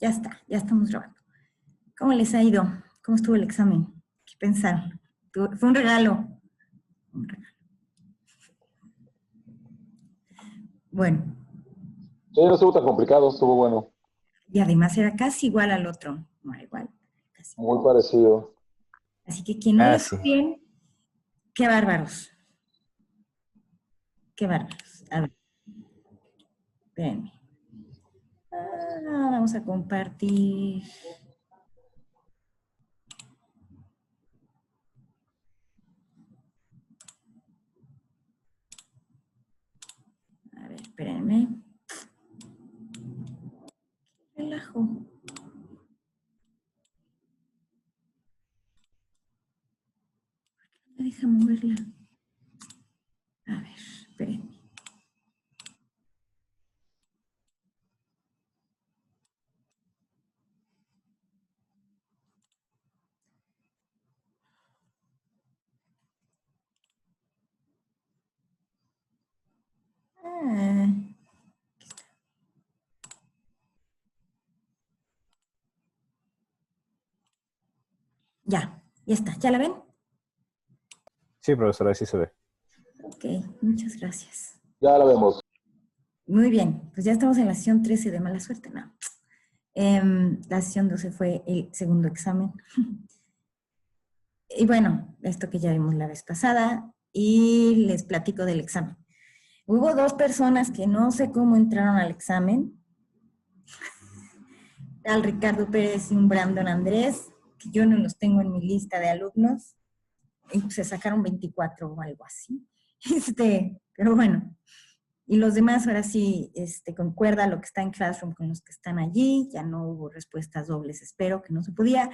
Ya está, ya estamos grabando. ¿Cómo les ha ido? ¿Cómo estuvo el examen? ¿Qué pensaron? Fue un regalo. Un regalo. Bueno. Sí, no estuvo tan complicado, estuvo bueno. Y además era casi igual al otro. No era igual. Casi. Muy parecido. Así que quien no le fue bien, qué bárbaros. Qué bárbaros. A ver. Espérenme. Vamos a compartir. A ver, espérenme. Relajo. ¿Por qué no me deja moverla? A ver, espérenme. Ya está. ¿Ya la ven? Sí, profesora, sí se ve. Ok, muchas gracias. Ya la vemos. Muy bien, pues ya estamos en la sesión 13 de mala suerte, ¿no? La sesión 12 fue el segundo examen. Y bueno, esto que ya vimos la vez pasada, y les platico del examen. Hubo 2 personas que no sé cómo entraron al examen, al Ricardo Pérez y un Brandon Andrés, que yo no los tengo en mi lista de alumnos, y pues se sacaron 24 o algo así. Pero bueno, y los demás ahora sí concuerda lo que está en Classroom con los que están allí, ya no hubo respuestas dobles, espero que no se podía.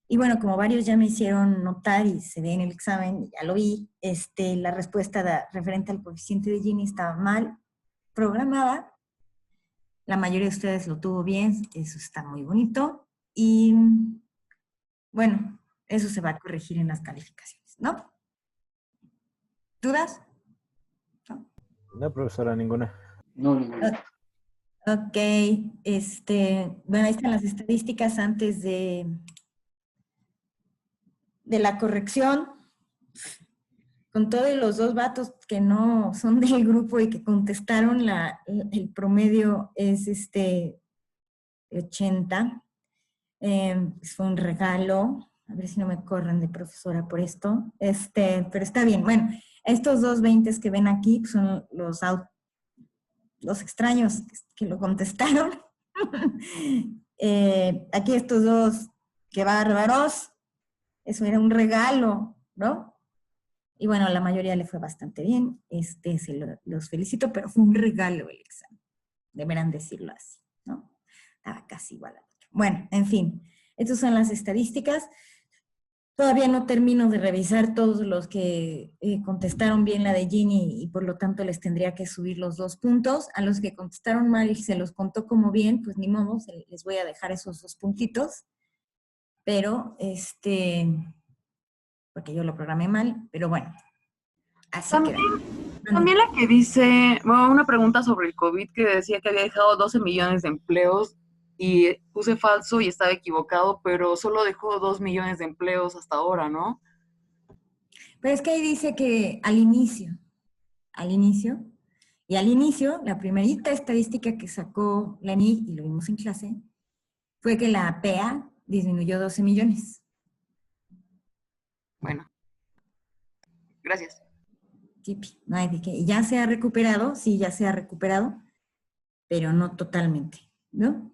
Y bueno, como varios ya me hicieron notar y se ve en el examen, ya lo vi, la respuesta referente al coeficiente de Gini estaba mal programada. La mayoría de ustedes lo tuvo bien, eso está muy bonito. Y bueno, eso se va a corregir en las calificaciones, ¿no? ¿Dudas? No, profesora, ninguna. No, ninguna. Ok, bueno, ahí están las estadísticas antes de la corrección. Con todos los 2 vatos que no son del grupo y que contestaron, el promedio es 80. Fue un regalo. A ver si no me corren de profesora por esto. Pero está bien. Bueno, estos 2 20 que ven aquí pues, son los extraños que lo contestaron. Aquí estos 2, qué bárbaros. Eso era un regalo, ¿no? Y bueno, la mayoría le fue bastante bien. Los felicito, pero fue un regalo el examen. Deberán decirlo así, ¿no? Estaba casi igual al otro. Bueno, en fin, estas son las estadísticas. Todavía no termino de revisar todos los que contestaron bien la de Gini y por lo tanto les tendría que subir los 2 puntos. A los que contestaron mal y se los contó como bien, pues ni modo, les voy a dejar esos 2 puntitos. Pero, porque yo lo programé mal, pero bueno, así queda. También la que dice, bueno, una pregunta sobre el COVID que decía que había dejado 12 millones de empleos y puse falso y estaba equivocado, pero solo dejó 2 millones de empleos hasta ahora, ¿no? Pero es que ahí dice que al inicio, la primerita estadística que sacó la NI, y lo vimos en clase, fue que la PEA disminuyó 12 millones. Bueno, gracias. No hay de qué. Y ya se ha recuperado, sí, ya se ha recuperado, pero no totalmente, ¿no?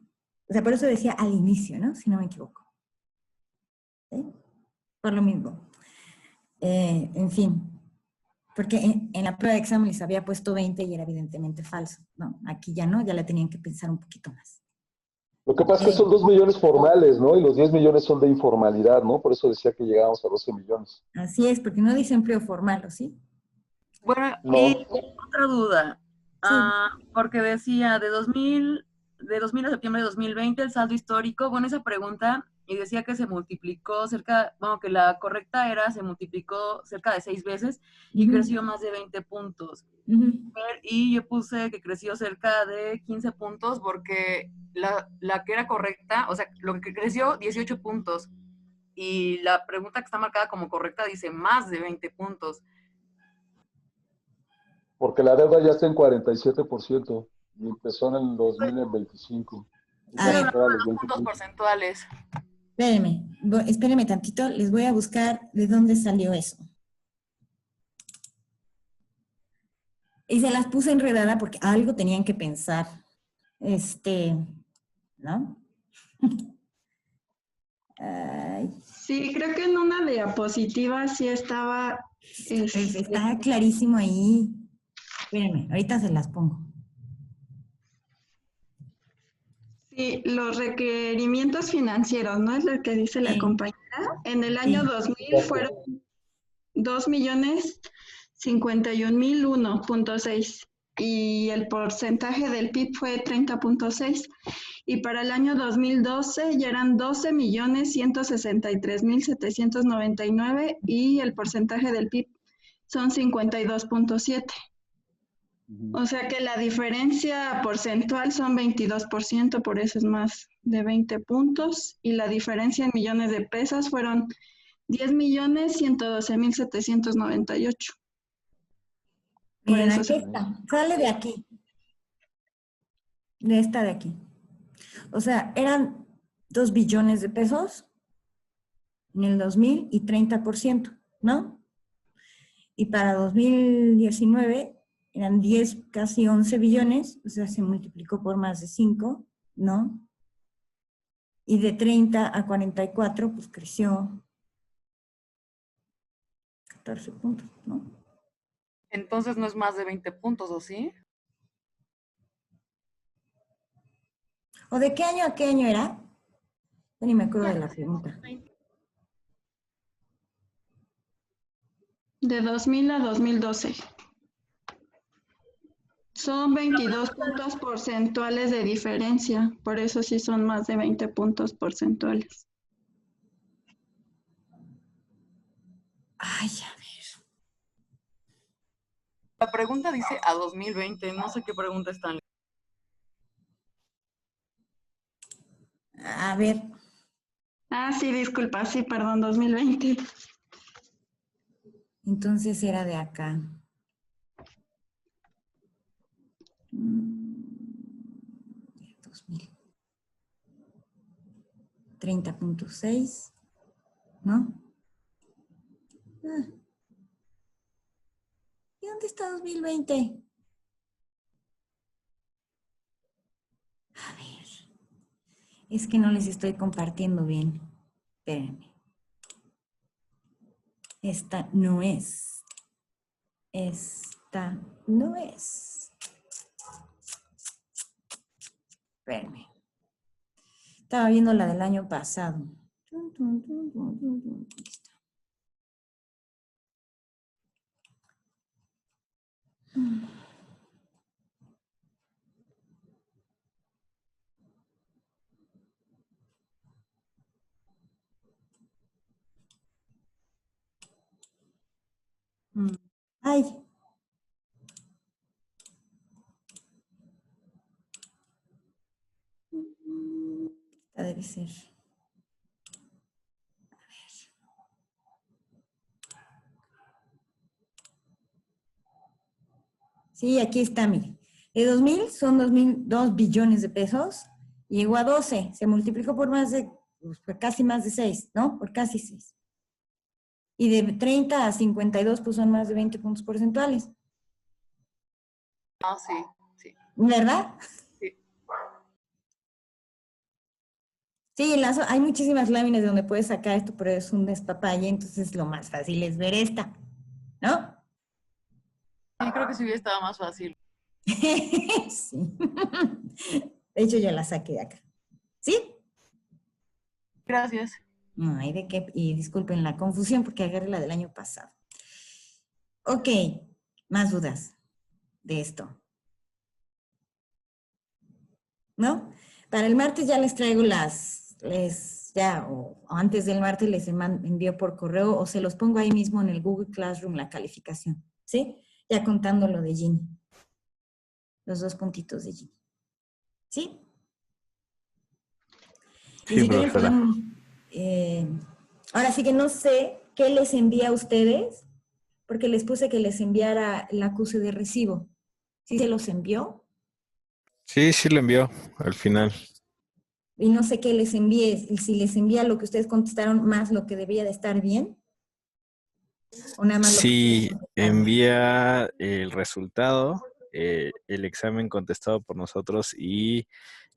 O sea, por eso decía al inicio, ¿no? Si no me equivoco. ¿Sí? Por lo mismo. En fin, porque en la prueba de examen les había puesto 20 y era evidentemente falso, ¿no? Aquí ya no, ya la tenían que pensar un poquito más. Lo que pasa es que son 2 millones formales, ¿no? Y los 10 millones son de informalidad, ¿no? Por eso decía que llegábamos a 12 millones. Así es, porque no dice empleo formal, ¿o sí? Bueno, No. y otra duda, Sí. porque decía de 2000 a septiembre de 2020 el saldo histórico, bueno, esa pregunta y decía que se multiplicó que la correcta se multiplicó cerca de 6 veces y creció más de 20 puntos. Y yo puse que creció cerca de 15 puntos porque la que era correcta, o sea, lo que creció 18 puntos. Y la pregunta que está marcada como correcta dice más de 20 puntos. Porque la deuda ya está en 47% y empezó en el 2025. A ver, Supera los Los 20 puntos puntos. porcentuales. espérenme tantito, les voy a buscar de dónde salió eso. Y se las puse enredada porque algo tenían que pensar. ¿No? Ay, Sí, creo que en una diapositiva sí estaba. está clarísimo ahí. Espérenme, ahorita se las pongo. Sí, los requerimientos financieros, ¿no? Es lo que dice la Sí. compañera. En el año 2000 fueron 2.051.001.6 y el porcentaje del PIB fue 30.6. Y para el año 2012 ya eran 12.163.799 y el porcentaje del PIB son 52.7. O sea que la diferencia porcentual son 22%, por eso es más de 20 puntos. Y la diferencia en millones de pesos fueron 10.112.798. Miren, aquí está. Sale de aquí. De esta de aquí. O sea, eran 2 billones de pesos en el 2000 y 30%, ¿no? Y para 2019 eran 10, casi 11 billones, o sea, se multiplicó por más de 5, ¿no? Y de 30 a 44, pues creció 14 puntos, ¿no? Entonces no es más de 20 puntos, ¿o sí? ¿O de qué año a qué año era? Yo ni me acuerdo de la pregunta. De 2000 a 2012. Son 22 puntos porcentuales de diferencia, por eso sí son más de 20 puntos porcentuales. Ay, a ver. La pregunta dice a 2020, no sé qué pregunta están. A ver. Ah, sí, disculpa, sí, perdón, 2020. Entonces era de acá. 2000. 30.6, ¿no? ¿Y dónde está 2020? A ver. Es que no les estoy compartiendo bien. Espérenme. Esta no es. Esta no es. Espérenme. Estaba viendo la del año pasado. Aquí está. Ay. Esta debe ser. Sí, aquí está, mire. De 2000 son 2 billones de pesos. Llegó a 12. Se multiplicó por más de, pues, por casi más de 6, ¿no? Por casi 6. Y de 30 a 52, pues son más de 20 puntos porcentuales. Ah, sí, sí. ¿Verdad? Sí. Sí, hay muchísimas láminas donde puedes sacar esto, pero es un despapalle, entonces lo más fácil es ver esta, ¿no? Sí, creo que sí hubiera estado más fácil. Sí. De hecho, yo la saqué de acá. ¿Sí? Gracias. No hay de qué, y disculpen la confusión porque agarré la del año pasado. Ok, más dudas de esto. ¿No? Para el martes ya les traigo ya, o antes del martes les envío por correo o se los pongo ahí mismo en el Google Classroom la calificación, ¿sí? Ya contando lo de Ginny. Los 2 puntitos de Ginny. ¿Sí? Y Sí, si quieren profesora. podemos, ahora sí que no sé qué les envía a ustedes, porque les puse que les enviara el acuse de recibo. ¿Sí se los envió? Sí, sí lo envió al final. Y no sé qué les envíe, si les envía lo que ustedes contestaron más lo que debería de estar bien, o nada más lo que ustedes Sí, contestaron. envía el resultado, el examen contestado por nosotros y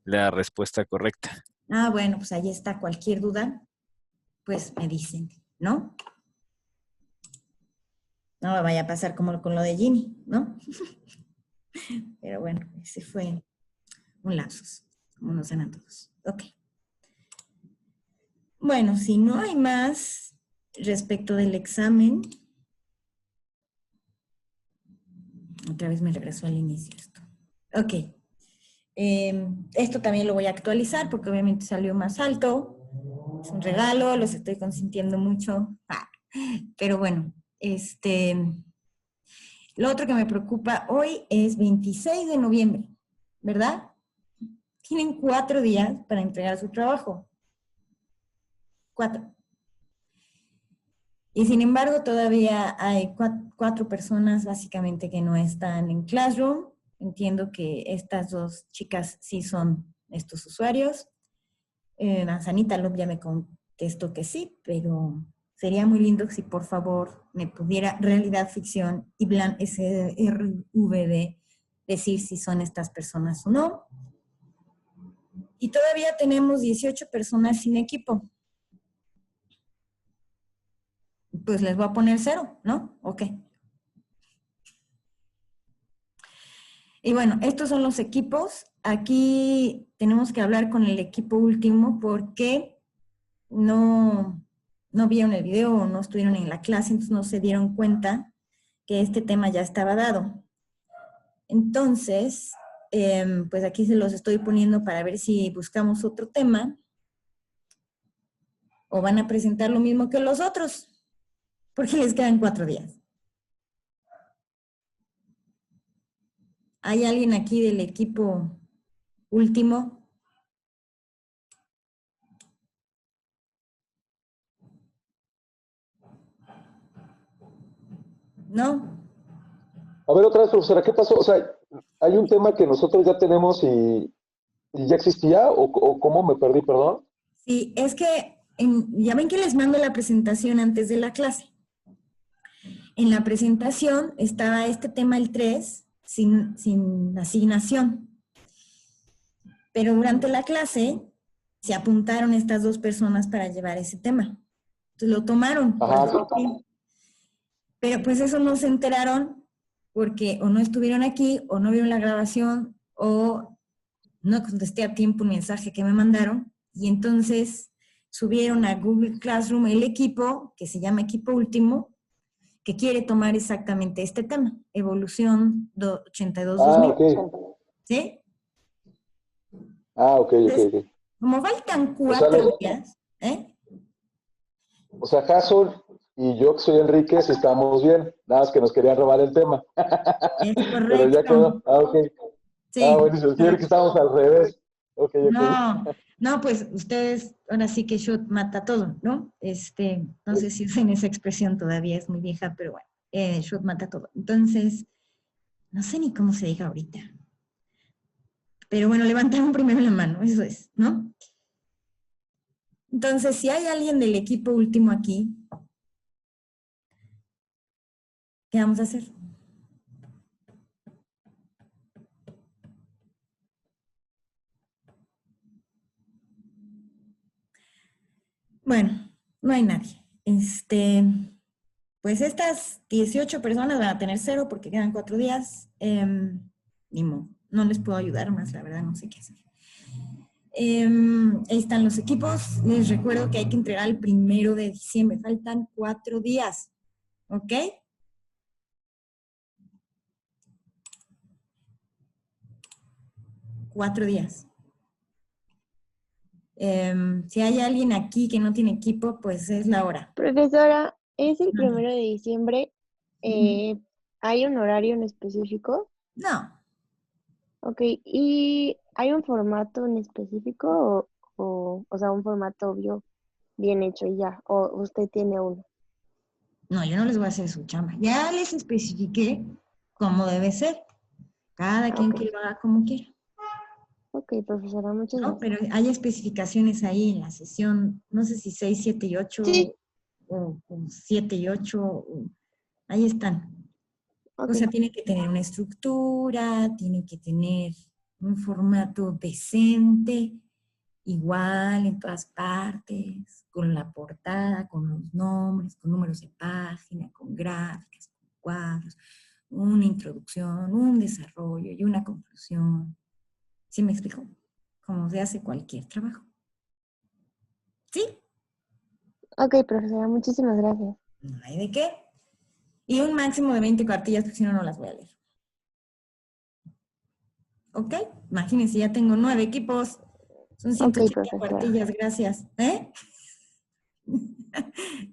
la respuesta correcta. Ah, bueno, pues ahí está. Cualquier duda, pues me dicen, ¿no? No me vaya a pasar como con lo de Ginny, ¿no? Pero bueno, ese fue un lapsus, como nos dan a todos. Ok. Bueno, si no hay más respecto del examen, otra vez me regresó al inicio esto. Ok. Esto también lo voy a actualizar porque obviamente salió más alto. Es un regalo, los estoy consintiendo mucho. Pero bueno, lo otro que me preocupa hoy es 26 de noviembre, ¿verdad? Tienen 4 días para entregar su trabajo. 4. Y sin embargo, todavía hay 4 personas básicamente que no están en Classroom. Entiendo que estas 2 chicas sí son estos usuarios. Manzanita Lop ya me contestó que sí, pero sería muy lindo si por favor me pudiera Realidad Ficción y Blan SRVD decir si son estas personas o no. Y todavía tenemos 18 personas sin equipo. Pues les voy a poner 0, ¿no? Ok. Y bueno, estos son los equipos. Aquí tenemos que hablar con el equipo último porque no vieron el video o no estuvieron en la clase, entonces no se dieron cuenta que este tema ya estaba dado. Entonces, pues aquí se los estoy poniendo para ver si buscamos otro tema o van a presentar lo mismo que los otros, porque les quedan 4 días. ¿Hay alguien aquí del equipo último? ¿No? A ver, otra vez, profesora, ¿qué pasó? O sea, hay un tema que nosotros ya tenemos y ya existía, o cómo me perdí, perdón. Sí, es que ya ven que les mando la presentación antes de la clase. En la presentación estaba este tema, el 3, sin asignación. Pero durante la clase se apuntaron estas 2 personas para llevar ese tema. Entonces lo tomaron. Ajá, Pero pues eso no se enteraron porque o no estuvieron aquí, o no vieron la grabación, o no contesté a tiempo un mensaje que me mandaron. Y entonces subieron a Google Classroom el equipo, que se llama Equipo Último, que quiere tomar exactamente este tema, Evolución 82-2000. ok. ¿Sí? Ok, Entonces, ok. como faltan O sea, 4 días, ¿eh? o sea, Jason y yo, que soy Enrique, sí estamos bien. Nada más que nos querían robar el tema. Es Pero ya correcto. quedó. Ok. Sí. Buenísimo. Quiere que estamos al revés. Ok, ok. No, pues ustedes, ahora sí que shot mata todo, ¿no? No sé si usen esa expresión todavía, es muy vieja, pero bueno, shot mata todo. Entonces, no sé ni cómo se diga ahorita. Pero bueno, levantaron primero la mano, eso es, ¿no? Entonces, si hay alguien del equipo último aquí, ¿qué vamos a hacer? Bueno, no hay nadie. Pues estas 18 personas van a tener 0 porque quedan 4 días. Ni modo, no les puedo ayudar más, la verdad, no sé qué hacer. Ahí están los equipos. Les recuerdo que hay que entregar el 1 de diciembre. Faltan 4 días. ¿Ok? Cuatro días. Si hay alguien aquí que no tiene equipo, pues es la hora. Profesora, es el Mande. 1 de diciembre. Ujú. ¿Hay un horario en específico? No, Ok, ¿y hay un formato en específico o sea, un formato obvio bien hecho y ya? ¿O usted tiene uno? no, yo no les voy a hacer su chamba. Ya les especifiqué cómo debe ser. Cada quien Ok, que lo haga como quiera, ok, profesora, muchas ¿no? gracias. Pero hay especificaciones ahí en la sesión, no sé si 6, 7 y 8 Sí, o 7 y 8, ahí están. O ok, sea, tiene que tener una estructura, tiene que tener un formato decente, igual en todas partes, con la portada, con los nombres, con números de página, con gráficas, con cuadros, una introducción, un desarrollo y una conclusión. ¿Sí me explico? Como se hace cualquier trabajo. ¿Sí? ok, profesora, muchísimas gracias. No hay de qué. Y un máximo de 20 cuartillas, porque si no, no las voy a leer. ¿Ok? Imagínense, ya tengo 9 equipos. Son Ok, 180 profesora. cuartillas, gracias. ¿Eh?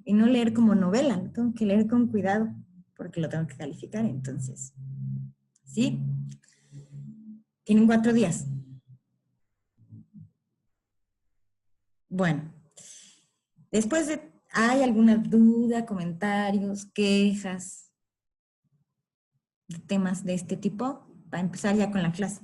Y no leer como novela, lo tengo que leer con cuidado, porque lo tengo que calificar, entonces. ¿Sí? Tienen 4 días. Bueno, después de, ¿hay alguna duda, comentarios, quejas, de temas de este tipo? Para empezar ya con la clase.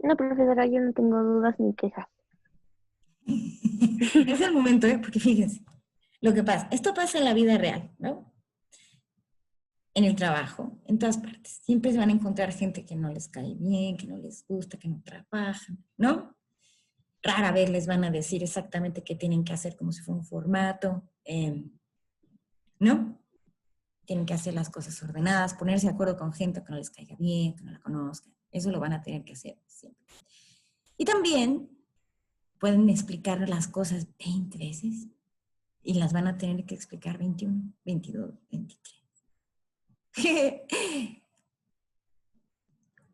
No, profesora, yo no tengo dudas ni quejas. Es el momento, ¿eh? Porque fíjense, lo que pasa, esto pasa en la vida real, ¿no? En el trabajo, en todas partes. Siempre se van a encontrar gente que no les cae bien, que no les gusta, que no trabajan, ¿no? Rara vez les van a decir exactamente qué tienen que hacer como si fuera un formato, ¿no? Tienen que hacer las cosas ordenadas, ponerse de acuerdo con gente que no les caiga bien, que no la conozcan. Eso lo van a tener que hacer siempre. Y también pueden explicar las cosas 20 veces y las van a tener que explicar 21, 22, 23.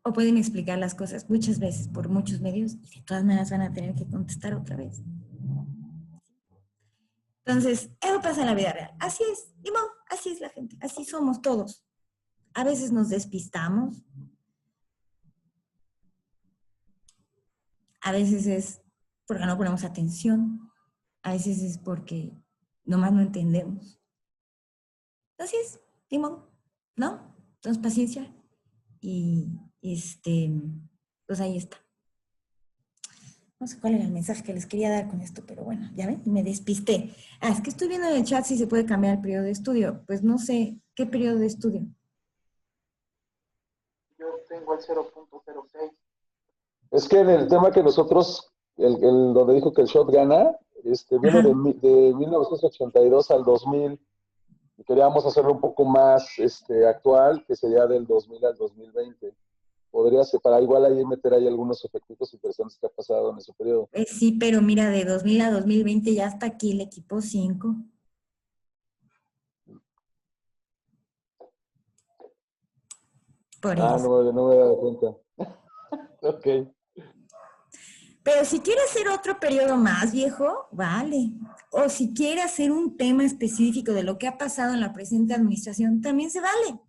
O pueden explicar las cosas muchas veces por muchos medios y de todas maneras van a tener que contestar otra vez. Entonces, eso pasa en la vida real. Así es, Dimo, así es la gente, así somos todos. A veces nos despistamos, a veces es porque no ponemos atención, a veces es porque nomás no entendemos. Así es, Dimo, ¿no? Entonces, paciencia y pues ahí está. No sé cuál era el mensaje que les quería dar con esto, pero bueno, ya ven, me despisté. Ah, es que estoy viendo en el chat si se puede cambiar el periodo de estudio. Pues no sé, ¿qué periodo de estudio? Yo tengo el 0.06. Es que en el tema que nosotros, donde dijo que el shot gana, viene Ajá. de 1982 al 2000 y queríamos hacerlo un poco más actual, que sería del 2000 al 2020. Podría ser, para igual ahí meter ahí algunos efectos interesantes que ha pasado en ese periodo. Sí, pero mira, de 2000 a 2020 ya está aquí el equipo 5. Por Ah, eso. no me he dado cuenta. Ok. Pero si quiere hacer otro periodo más, viejo, vale. O si quiere hacer un tema específico de lo que ha pasado en la presente administración, también se vale.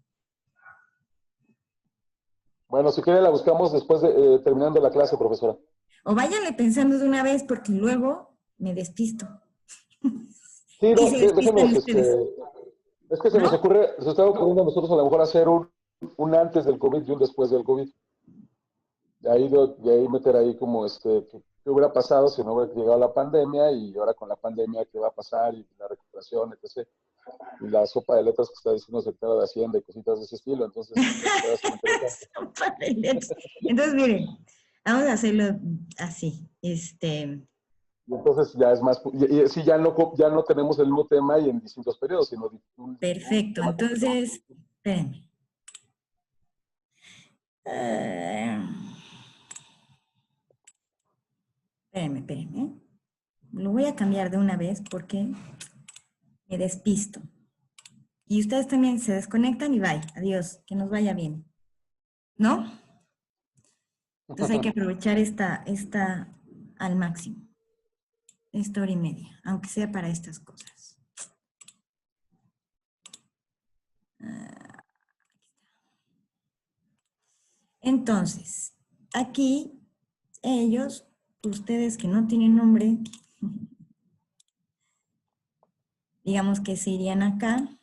Bueno, si quiere la buscamos después de terminando la clase, profesora. O váyanle pensando de una vez porque luego me despisto. Sí, Y no, se despistan déjenos, ustedes, es que se nos ¿no? ocurre, se está ocurriendo a nosotros a lo mejor hacer un antes del COVID y un después del COVID. De ahí meter ahí como qué hubiera pasado si no hubiera llegado la pandemia y ahora con la pandemia qué va a pasar y la recuperación, etc. Y la sopa de letras que está diciendo el secretario de Hacienda y cositas de ese estilo. Entonces, puede ser interesante. Sopa de leche. Entonces, miren, vamos a hacerlo así. Y entonces ya es más, y sí, ya no tenemos el mismo tema y en distintos periodos, sino un Perfecto. tema completo. Entonces, espérenme. Ah, espérenme. Lo voy a cambiar de una vez porque me despisto. Y ustedes también se desconectan y bye. Adiós. Que nos vaya bien. ¿No? Entonces hay que aprovechar esta al máximo. Esta hora y media, aunque sea para estas cosas. Entonces, aquí ellos, ustedes que no tienen nombre, digamos que se irían acá,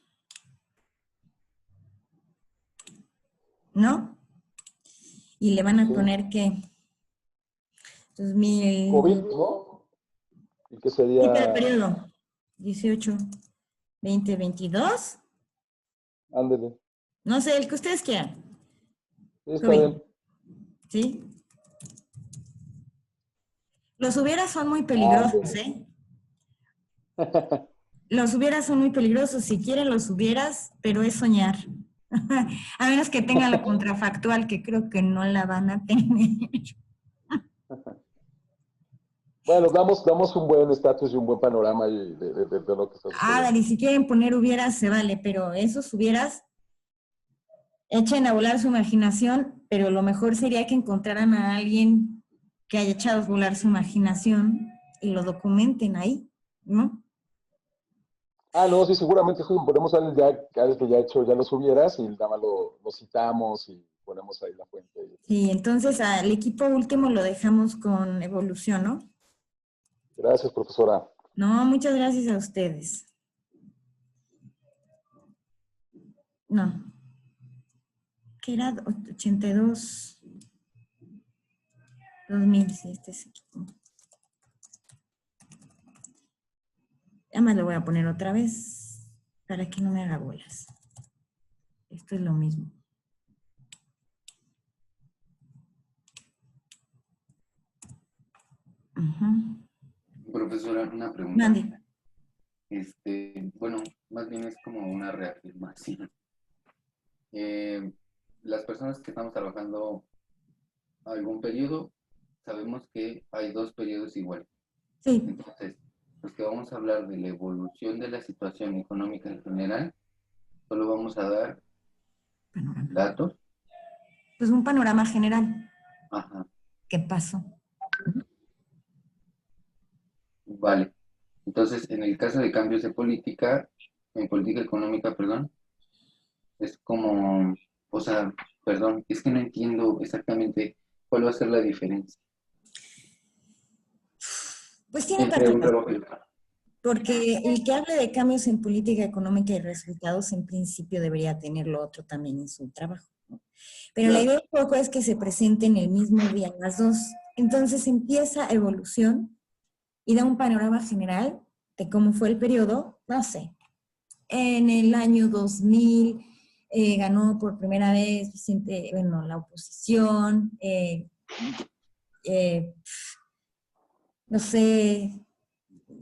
¿no? Y le van a Sí. poner que 2000... COVID, ¿no? ¿Y qué Sí, pero el sería? periodo 18, 20, 22. Ándele. No sé, el que ustedes quieran. Sí, está COVID, bien. ¿sí? Los hubieras son muy peligrosos, ¿eh? Los hubieras son muy peligrosos. Si quieren los hubieras, pero es soñar. A menos que tengan la contrafactual, que creo que no la van a tener. Bueno, damos un buen estatus y un buen panorama de lo que está sucediendo. Dale, si quieren poner hubieras, se vale, pero esos hubieras, echen a volar su imaginación, pero lo mejor sería que encontraran a alguien que haya echado a volar su imaginación y lo documenten ahí, ¿no? Ah, no, sí, seguramente sí, ponemos a alguien que ya ha hecho, ya los hubieras y nada más lo citamos y ponemos ahí la fuente. Sí, entonces al equipo último lo dejamos con evolución, ¿no? Gracias, profesora. No, muchas gracias a ustedes. No. ¿Qué era? 82. 2000, sí, este es equipo. Además lo voy a poner otra vez para que no me haga bolas. Esto es lo mismo. Profesora, una pregunta. Mande. Bueno, más bien es como una reafirmación. Las personas que estamos trabajando algún periodo, sabemos que hay 2 periodos iguales. Sí. Entonces, los que vamos a hablar de la evolución de la situación económica en general, solo vamos a dar Panorama. datos. Pues un panorama general. Ajá, ¿Qué pasó? vale. Entonces, en el caso de cambios de política, en política económica, perdón, es como, o sea, perdón, es que no entiendo exactamente cuál va a ser la diferencia Pues tiene entre un partidas. trabajo y otro. Porque el que hable de cambios en política económica y resultados, en principio debería tener lo otro también en su trabajo, ¿no? Pero la idea un poco es que se presenten el mismo día las dos. Entonces empieza evolución y da un panorama general de cómo fue el periodo, no sé. En el año 2000 ganó por primera vez Vicente, bueno, la oposición, no sé,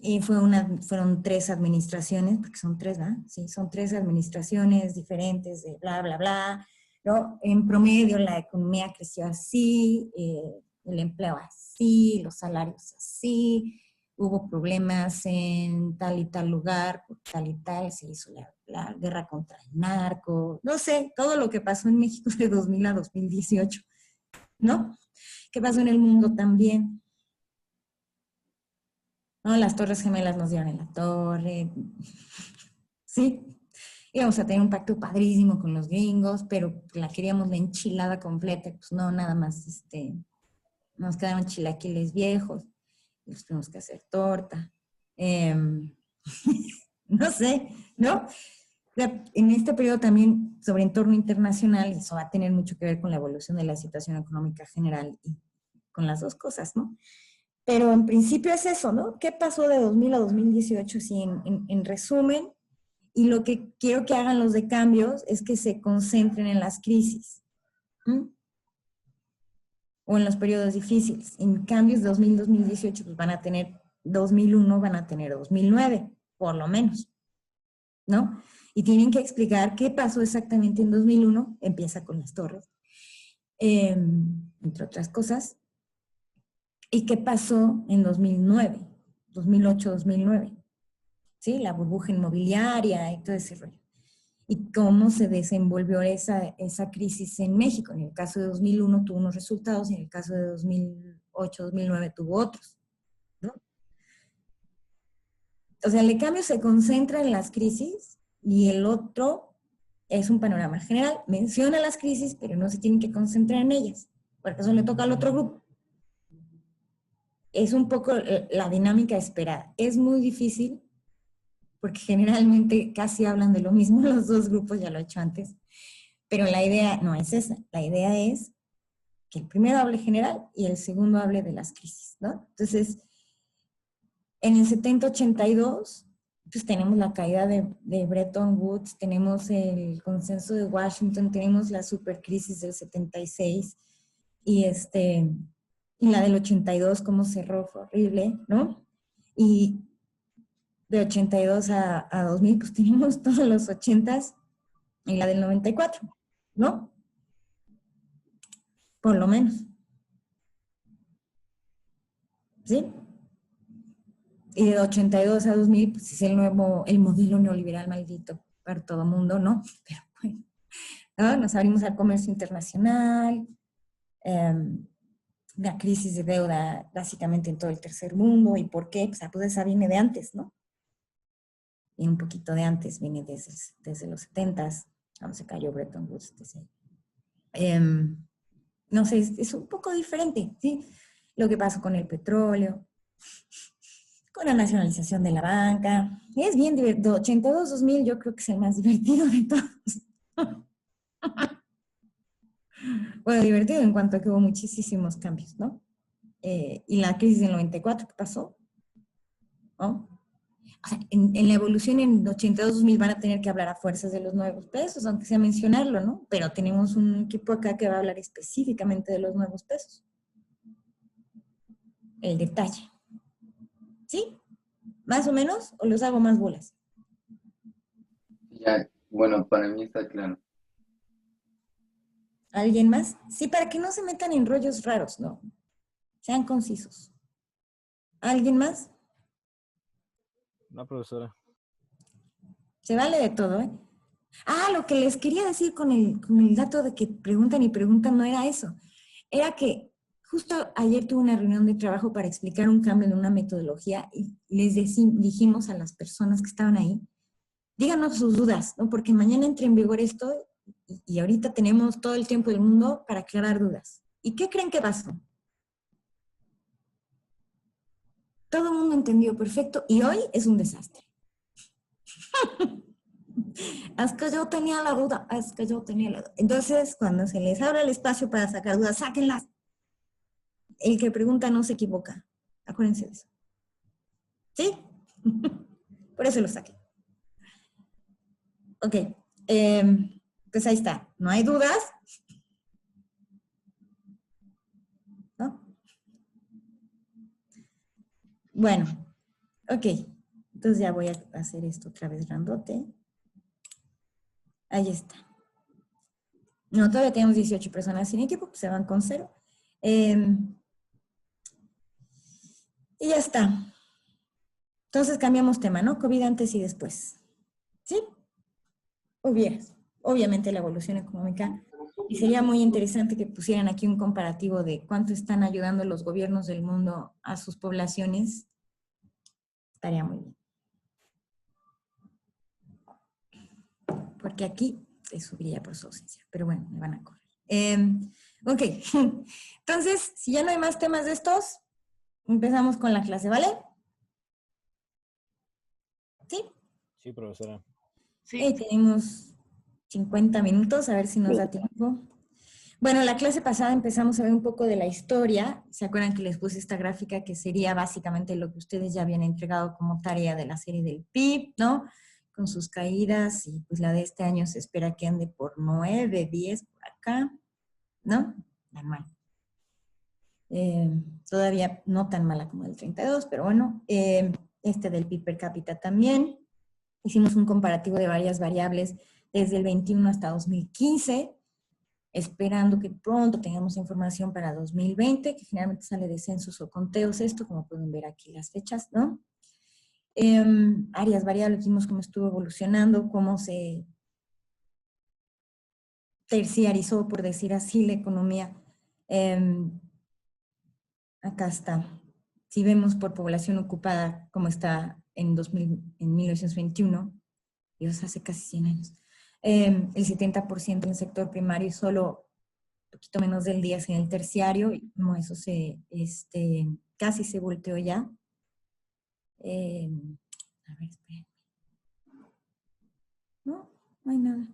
y fueron 3 administraciones, porque son 3, ¿verdad? Sí, son 3 administraciones diferentes de bla, bla, bla, ¿no? En promedio la economía creció así, el empleo así, los salarios así, hubo problemas en tal y tal lugar, por tal y tal, se hizo la guerra contra el narco, no sé, todo lo que pasó en México de 2000 a 2018, ¿no? ¿Qué pasó en el mundo también? ¿No? Las Torres Gemelas nos dieron en la torre, ¿sí? Íbamos a tener un pacto padrísimo con los gringos, pero la queríamos la enchilada completa, pues no, nada más, nos quedaron chilaquiles viejos, y los tuvimos que hacer torta. No sé, ¿no? En este periodo también, sobre entorno internacional, eso va a tener mucho que ver con la evolución de la situación económica general y con las dos cosas, ¿no? Pero en principio es eso, ¿no? ¿Qué pasó de 2000 a 2018? Así en resumen, y lo que quiero que hagan los de cambios es que se concentren en las crisis, ¿m? O en los periodos difíciles. En cambios de 2000 a 2018, pues van a tener 2001, van a tener 2009, por lo menos, ¿no? Y tienen que explicar qué pasó exactamente en 2001, empieza con las torres, entre otras cosas. ¿Y qué pasó en 2009, 2008, 2009? ¿Sí? La burbuja inmobiliaria y todo ese rollo. y cómo se desenvolvió esa crisis en México. En el caso de 2001 tuvo unos resultados, y en el caso de 2008-2009 tuvo otros, ¿no? O sea, el cambio se concentra en las crisis y el otro es un panorama general. Menciona las crisis, pero no se tiene que concentrar en ellas, porque eso le toca al otro grupo. Es un poco la dinámica esperada. Es muy difícil, porque generalmente casi hablan de lo mismo los dos grupos, ya lo he hecho antes, pero la idea no es esa. La idea es que el primero hable general y el segundo hable de las crisis, ¿no? Entonces, en el 70-82, pues tenemos la caída de Bretton Woods, tenemos el consenso de Washington, tenemos la supercrisis del 76, y la del 82, cómo cerró, fue horrible, ¿no? Y de 82 a 2000, pues tenemos todos los 80s y la del 94, ¿no? Por lo menos. ¿Sí? Y de 82 a 2000, pues es el modelo neoliberal maldito para todo el mundo, ¿no? Pero bueno, ¿no? Nos abrimos al comercio internacional, una crisis de deuda básicamente en todo el tercer mundo. ¿Y por qué? Pues esa viene de antes, ¿no? Y un poquito de antes, viene desde los 70s, cuando se cayó Bretton Woods. No sé, es un poco diferente, ¿sí? Lo que pasó con el petróleo, con la nacionalización de la banca. Es bien divertido. 82-2000 yo creo que es el más divertido de todos. Bueno, divertido en cuanto a que hubo muchísimos cambios, ¿no? Y la crisis del 94, ¿qué pasó? ¿No? O sea, en la evolución en 82-2000 van a tener que hablar a fuerzas de los nuevos pesos, aunque sea mencionarlo, ¿no? Pero tenemos un equipo acá que va a hablar específicamente de los nuevos pesos. El detalle. ¿Sí? ¿Más o menos? ¿O los hago más bolas? Ya, bueno, para mí está claro. ¿Alguien más? Sí, para que no se metan en rollos raros, ¿no? Sean concisos. ¿Alguien más? No, profesora. Se vale de todo, ¿eh? Ah, lo que les quería decir con el dato de que preguntan y preguntan no era eso. Era que justo ayer tuve una reunión de trabajo para explicar un cambio en una metodología y les dijimos a las personas que estaban ahí, díganos sus dudas, ¿no? Porque mañana entra en vigor esto y ahorita tenemos todo el tiempo del mundo para aclarar dudas. ¿Y qué creen que pasó? Todo el mundo entendió perfecto y hoy es un desastre. Es que yo tenía la duda, es que yo tenía la duda. Entonces, cuando se les abre el espacio para sacar dudas, sáquenlas. El que pregunta no se equivoca. Acuérdense de eso. ¿Sí? Por eso lo saqué. Ok. Pues ahí está. ¿No hay dudas? ¿No? Bueno. Ok. Entonces ya voy a hacer esto otra vez grandote. Ahí está. No, todavía tenemos 18 personas sin equipo, pues se van con 0. Y ya está. Entonces cambiamos tema, ¿no? COVID antes y después. ¿Sí? Obviamente la evolución económica. Y sería muy interesante que pusieran aquí un comparativo de cuánto están ayudando los gobiernos del mundo a sus poblaciones. Estaría muy bien. Porque aquí se subiría por su ausencia. Pero bueno, me van a correr. Ok. Entonces, si ya no hay más temas de estos, empezamos con la clase, ¿vale? ¿Sí? Sí, profesora. Sí. Tenemos 50 minutos, a ver si nos da tiempo. Bueno, la clase pasada empezamos a ver un poco de la historia. ¿Se acuerdan que les puse esta gráfica que sería básicamente lo que ustedes ya habían entregado como tarea de la serie del PIB, ¿no? Con sus caídas, y pues la de este año se espera que ande por 9, 10 por acá, ¿no? Normal. Todavía no tan mala como el 32, pero bueno, este del PIB per cápita también. Hicimos un comparativo de varias variables desde el 21 hasta 2015, esperando que pronto tengamos información para 2020, que finalmente sale de censos o conteos esto, como pueden ver aquí las fechas, ¿no? Áreas variables, vimos cómo estuvo evolucionando, cómo se terciarizó, por decir así, la economía. Acá está. Si vemos por población ocupada como está en 1921, Dios, hace casi 100 años, el 70% en el sector primario y solo un poquito menos del 10% en el terciario, y como eso casi se volteó ya. A ver, esperen. No hay nada.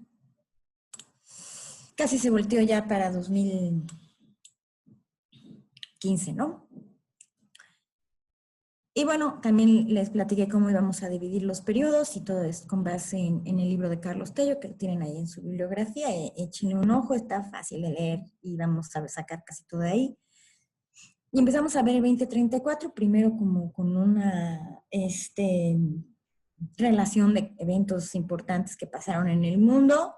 Casi se volteó ya para 2015, ¿no? Y bueno, también les platiqué cómo íbamos a dividir los periodos y todo es con base en el libro de Carlos Tello, que lo tienen ahí en su bibliografía. Échenle un ojo, está fácil de leer y vamos a sacar casi todo de ahí. Y empezamos a ver el 2034, primero como con una relación de eventos importantes que pasaron en el mundo.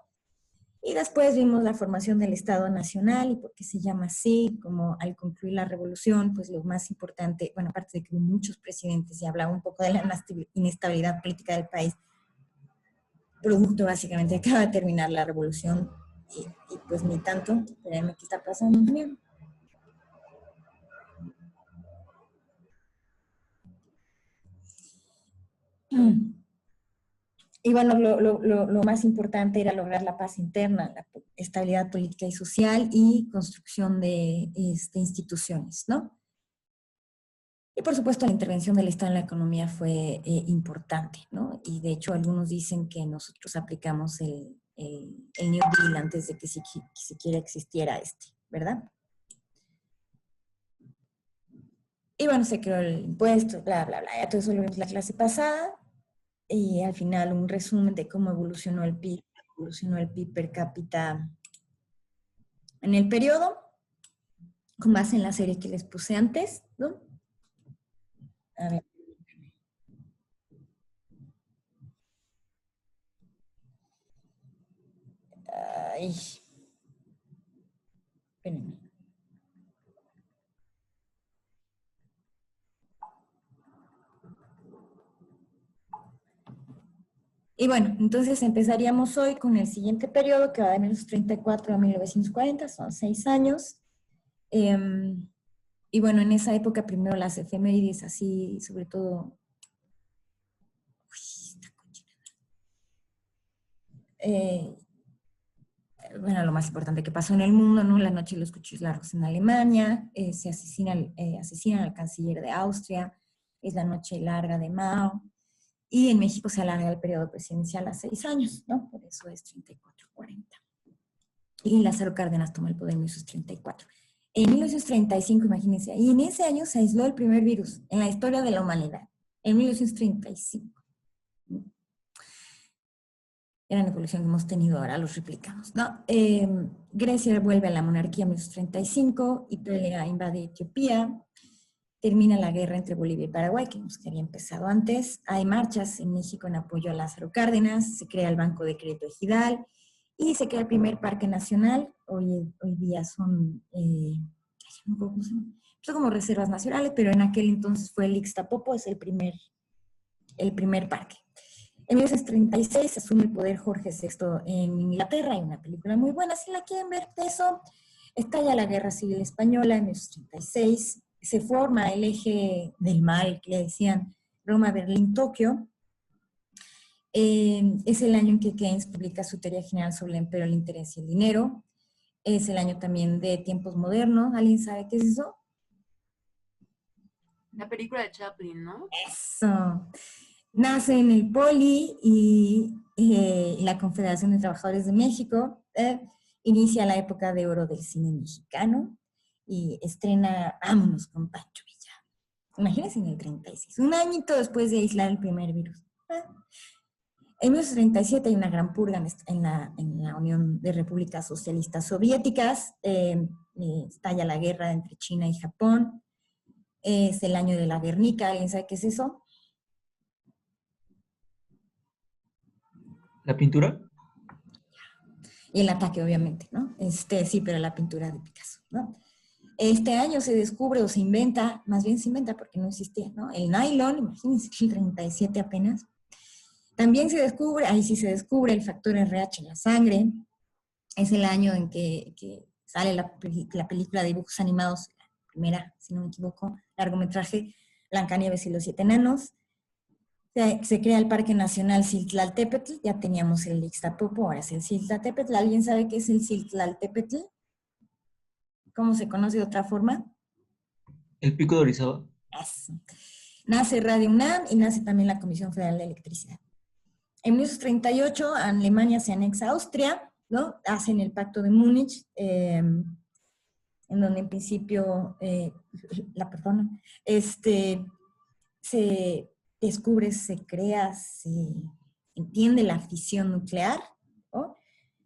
Y después vimos la formación del Estado Nacional y por qué se llama así, como al concluir la revolución, pues lo más importante, bueno, aparte de que hubo muchos presidentes y hablaba un poco de la inestabilidad política del país, producto básicamente, acaba de terminar la revolución y pues ni tanto, espérenme, ¿qué está pasando? Bien. Y bueno, lo más importante era lograr la paz interna, la estabilidad política y social y construcción de instituciones, ¿no? Y por supuesto la intervención del Estado en la economía fue importante, ¿no? Y de hecho algunos dicen que nosotros aplicamos el New Deal antes de que siquiera existiera ¿verdad? Y bueno, se creó el impuesto, bla, bla, bla, ya todo eso lo vimos en la clase pasada. Y al final un resumen de cómo evolucionó el PIB per cápita en el periodo, con base en la serie que les puse antes, ¿no? A ver. Ay. Espérenme. Y bueno, entonces empezaríamos hoy con el siguiente periodo, que va de 1934 a 1940, son 6 años. Y bueno, en esa época primero las efemérides, así, sobre todo... bueno, lo más importante que pasó en el mundo, ¿no? La noche de los cuchillos largos en Alemania, se asesinan al canciller de Austria, es la noche larga de Mao, y en México se alarga el periodo presidencial a 6 años, ¿no? Por eso es 34-40. Y Lázaro Cárdenas toma el poder en 1934. En 1935, imagínense, y en ese año se aisló el primer virus en la historia de la humanidad, en 1935. Era la evolución que hemos tenido ahora, los replicamos, ¿no? Grecia vuelve a la monarquía en 1935, Italia invade Etiopía, termina la guerra entre Bolivia y Paraguay, que había empezado antes, hay marchas en México en apoyo a Lázaro Cárdenas, se crea el Banco de Crédito Ejidal, y se crea el primer parque nacional, hoy día son, ¿cómo se llama? Son como reservas nacionales, pero en aquel entonces fue el Ixtapopo, es el primer parque. En 1936 asume el poder Jorge VI en Inglaterra, hay una película muy buena, si la quieren ver de eso. Estalla la Guerra Civil Española en 1936, se forma el eje del mal, que le decían Roma, Berlín, Tokio. Es el año en que Keynes publica su teoría general sobre el empleo, el interés y el dinero. Es el año también de Tiempos Modernos. ¿Alguien sabe qué es eso? La película de Chaplin, ¿no? Eso. Nace en el Poli y la Confederación de Trabajadores de México. Inicia la época de oro del cine mexicano y estrena Vámonos con Pancho Villa. Imagínense en el 36, un añito después de aislar el primer virus. En 1937 hay una gran purga en la Unión de Repúblicas Socialistas Soviéticas, estalla la guerra entre China y Japón, es el año de la Guernica, ¿alguien sabe qué es eso? ¿La pintura? Y el ataque, obviamente, ¿no? Sí, pero la pintura de Picasso, ¿no? Este año se descubre o se inventa, más bien se inventa porque no existía, ¿no? El nylon, imagínense, el 37 apenas. También se descubre, ahí sí se descubre el factor RH en la sangre. Es el año en que sale la película de dibujos animados, la primera, si no me equivoco, largometraje, Blancanieves y los 7 enanos. Se crea el Parque Nacional Ciltlaltépetl, ya teníamos el Ixtapopo, ahora es el Ciltlaltépetl. ¿Alguien sabe qué es el Ciltlaltépetl? ¿Cómo se conoce de otra forma? El Pico de Orizaba. Eso. Nace Radio UNAM y nace también la Comisión Federal de Electricidad. En 1938 Alemania se anexa a Austria, ¿no? Hacen el Pacto de Múnich, en donde en principio, se descubre, se crea, se entiende la fisión nuclear, ¿no?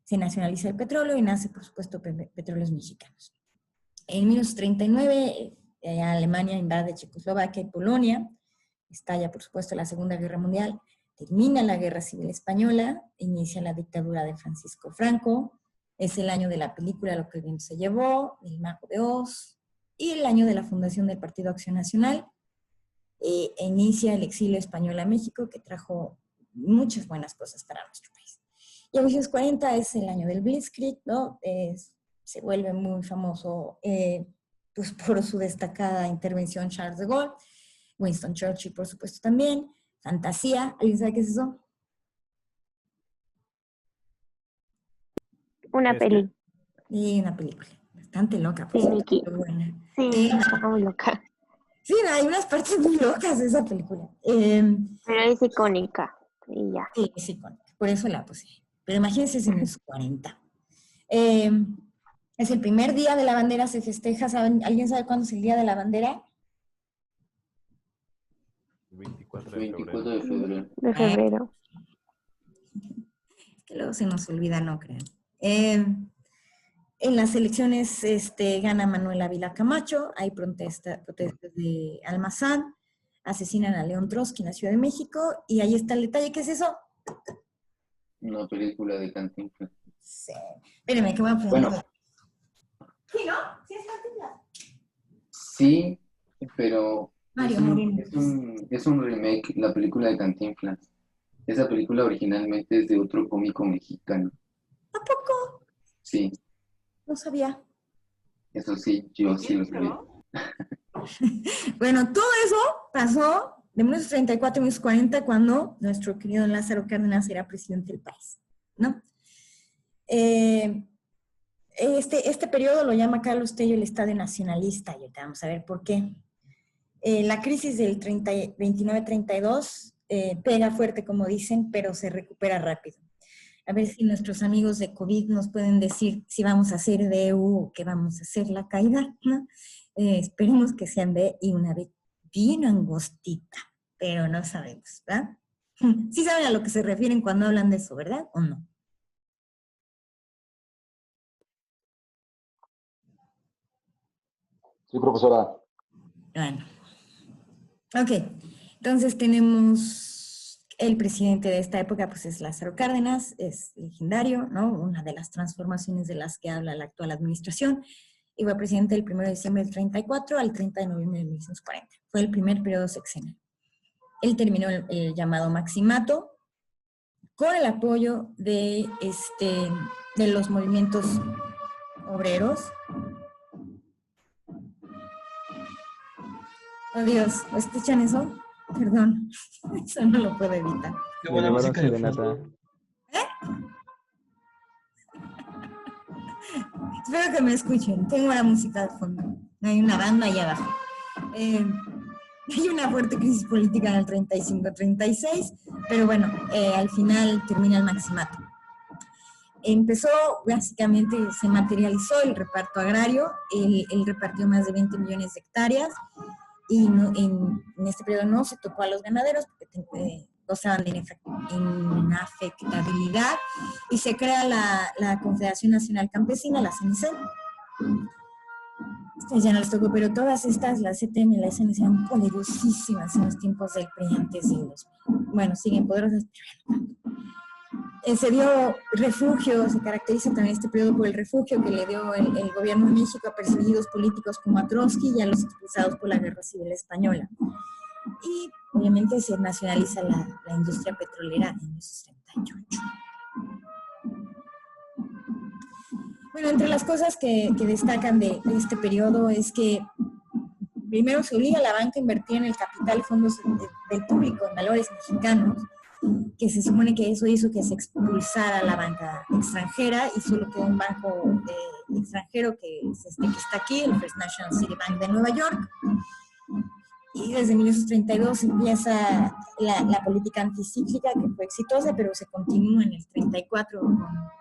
Se nacionaliza el petróleo y nace, por supuesto, Petróleos Mexicanos. En 1939, Alemania invade Checoslovaquia y Polonia, estalla, por supuesto, la Segunda Guerra Mundial, termina la Guerra Civil Española, inicia la dictadura de Francisco Franco, es el año de la película Lo que el viento se llevó, El Mago de Oz, y el año de la fundación del Partido Acción Nacional, e inicia el exilio español a México, que trajo muchas buenas cosas para nuestro país. Y en 1940 es el año del Blitzkrieg, ¿no? Se vuelve muy famoso pues por su destacada intervención Charles de Gaulle, Winston Churchill, por supuesto, también. Fantasía, ¿alguien sabe qué es eso? Una peli. Sí, una película. Bastante loca, Sí, Miki. pero buena. Sí, está muy loca. Sí, hay unas partes muy locas de esa película. Pero es icónica. Y ya. Sí, es icónica. Por eso la puse. Pero imagínense si en los 40. Es el primer día de la bandera, se festeja. ¿Alguien sabe cuándo es el día de la bandera? 24 de febrero. De febrero. Es que luego se nos olvida, no crean. En las elecciones gana Manuel Ávila Camacho, hay protestas de Almazán, asesinan a León Trotsky en la Ciudad de México, y ahí está el detalle. ¿Qué es eso? Una película de Cantinflas. Sí. Espérenme, que voy a poner. Bueno. Sí, ¿no? Sí, es Cantinflas. Sí, pero Mario Moreno. es un remake, la película de Cantinflas. Esa película originalmente es de otro cómico mexicano. ¿A poco? Sí. No sabía. Eso sí, yo sí lo sabía. Bueno, todo eso pasó de 1934 a 1940, cuando nuestro querido Lázaro Cárdenas era presidente del país, ¿no? Este periodo lo llama Carlos Tello el Estado nacionalista, y ahorita vamos a ver por qué. La crisis del 29-32 pega fuerte, como dicen, pero se recupera rápido. A ver si nuestros amigos de COVID nos pueden decir si vamos a hacer DU o qué vamos a hacer la caída, ¿no? Esperemos que sean B y una B bien angostita, pero no sabemos, ¿verdad? Sí saben a lo que se refieren cuando hablan de eso, ¿verdad? ¿O no? Sí, profesora. Bueno. Ok, entonces tenemos el presidente de esta época, pues es Lázaro Cárdenas, es legendario, ¿no? Una de las transformaciones de las que habla la actual administración, y fue presidente del 1 de diciembre del 34 al 30 de noviembre de 1940. Fue el primer periodo sexenal. Él terminó el llamado maximato con el apoyo de los movimientos obreros. Oh Dios, ¿escuchan eso? Perdón, eso no lo puedo evitar. Qué buena música de fondo. Espero que me escuchen. Tengo la música de fondo. Hay una banda allá abajo. Hay una fuerte crisis política en el 35-36, pero bueno, al final termina el maximato. Empezó, básicamente, se materializó el reparto agrario. Él repartió más de 20 millones de hectáreas, y no, en este periodo no se tocó a los ganaderos porque gozaban de inafectabilidad, y se crea la Confederación Nacional Campesina, la CNC. Ya no les tocó, pero todas estas, la CTM y la SNC, eran poderosísimas en los tiempos del PRI, antes de los... Bueno, siguen poderosas, pero no tanto. Se dio refugio, se caracteriza también este periodo por el refugio que le dio el gobierno de México a perseguidos políticos como a Trotsky y a los expulsados por la Guerra Civil Española. Y obviamente se nacionaliza la industria petrolera en 1938. Bueno, entre las cosas que destacan de este periodo es que primero se obliga a la banca a invertir en el capital y fondos del público en valores mexicanos, que se supone que eso hizo que se expulsara la banca extranjera y solo quedó un banco extranjero que está aquí, el First National City Bank de Nueva York. Y desde 1932 empieza la política anticíclica, que fue exitosa, pero se continúa en el 34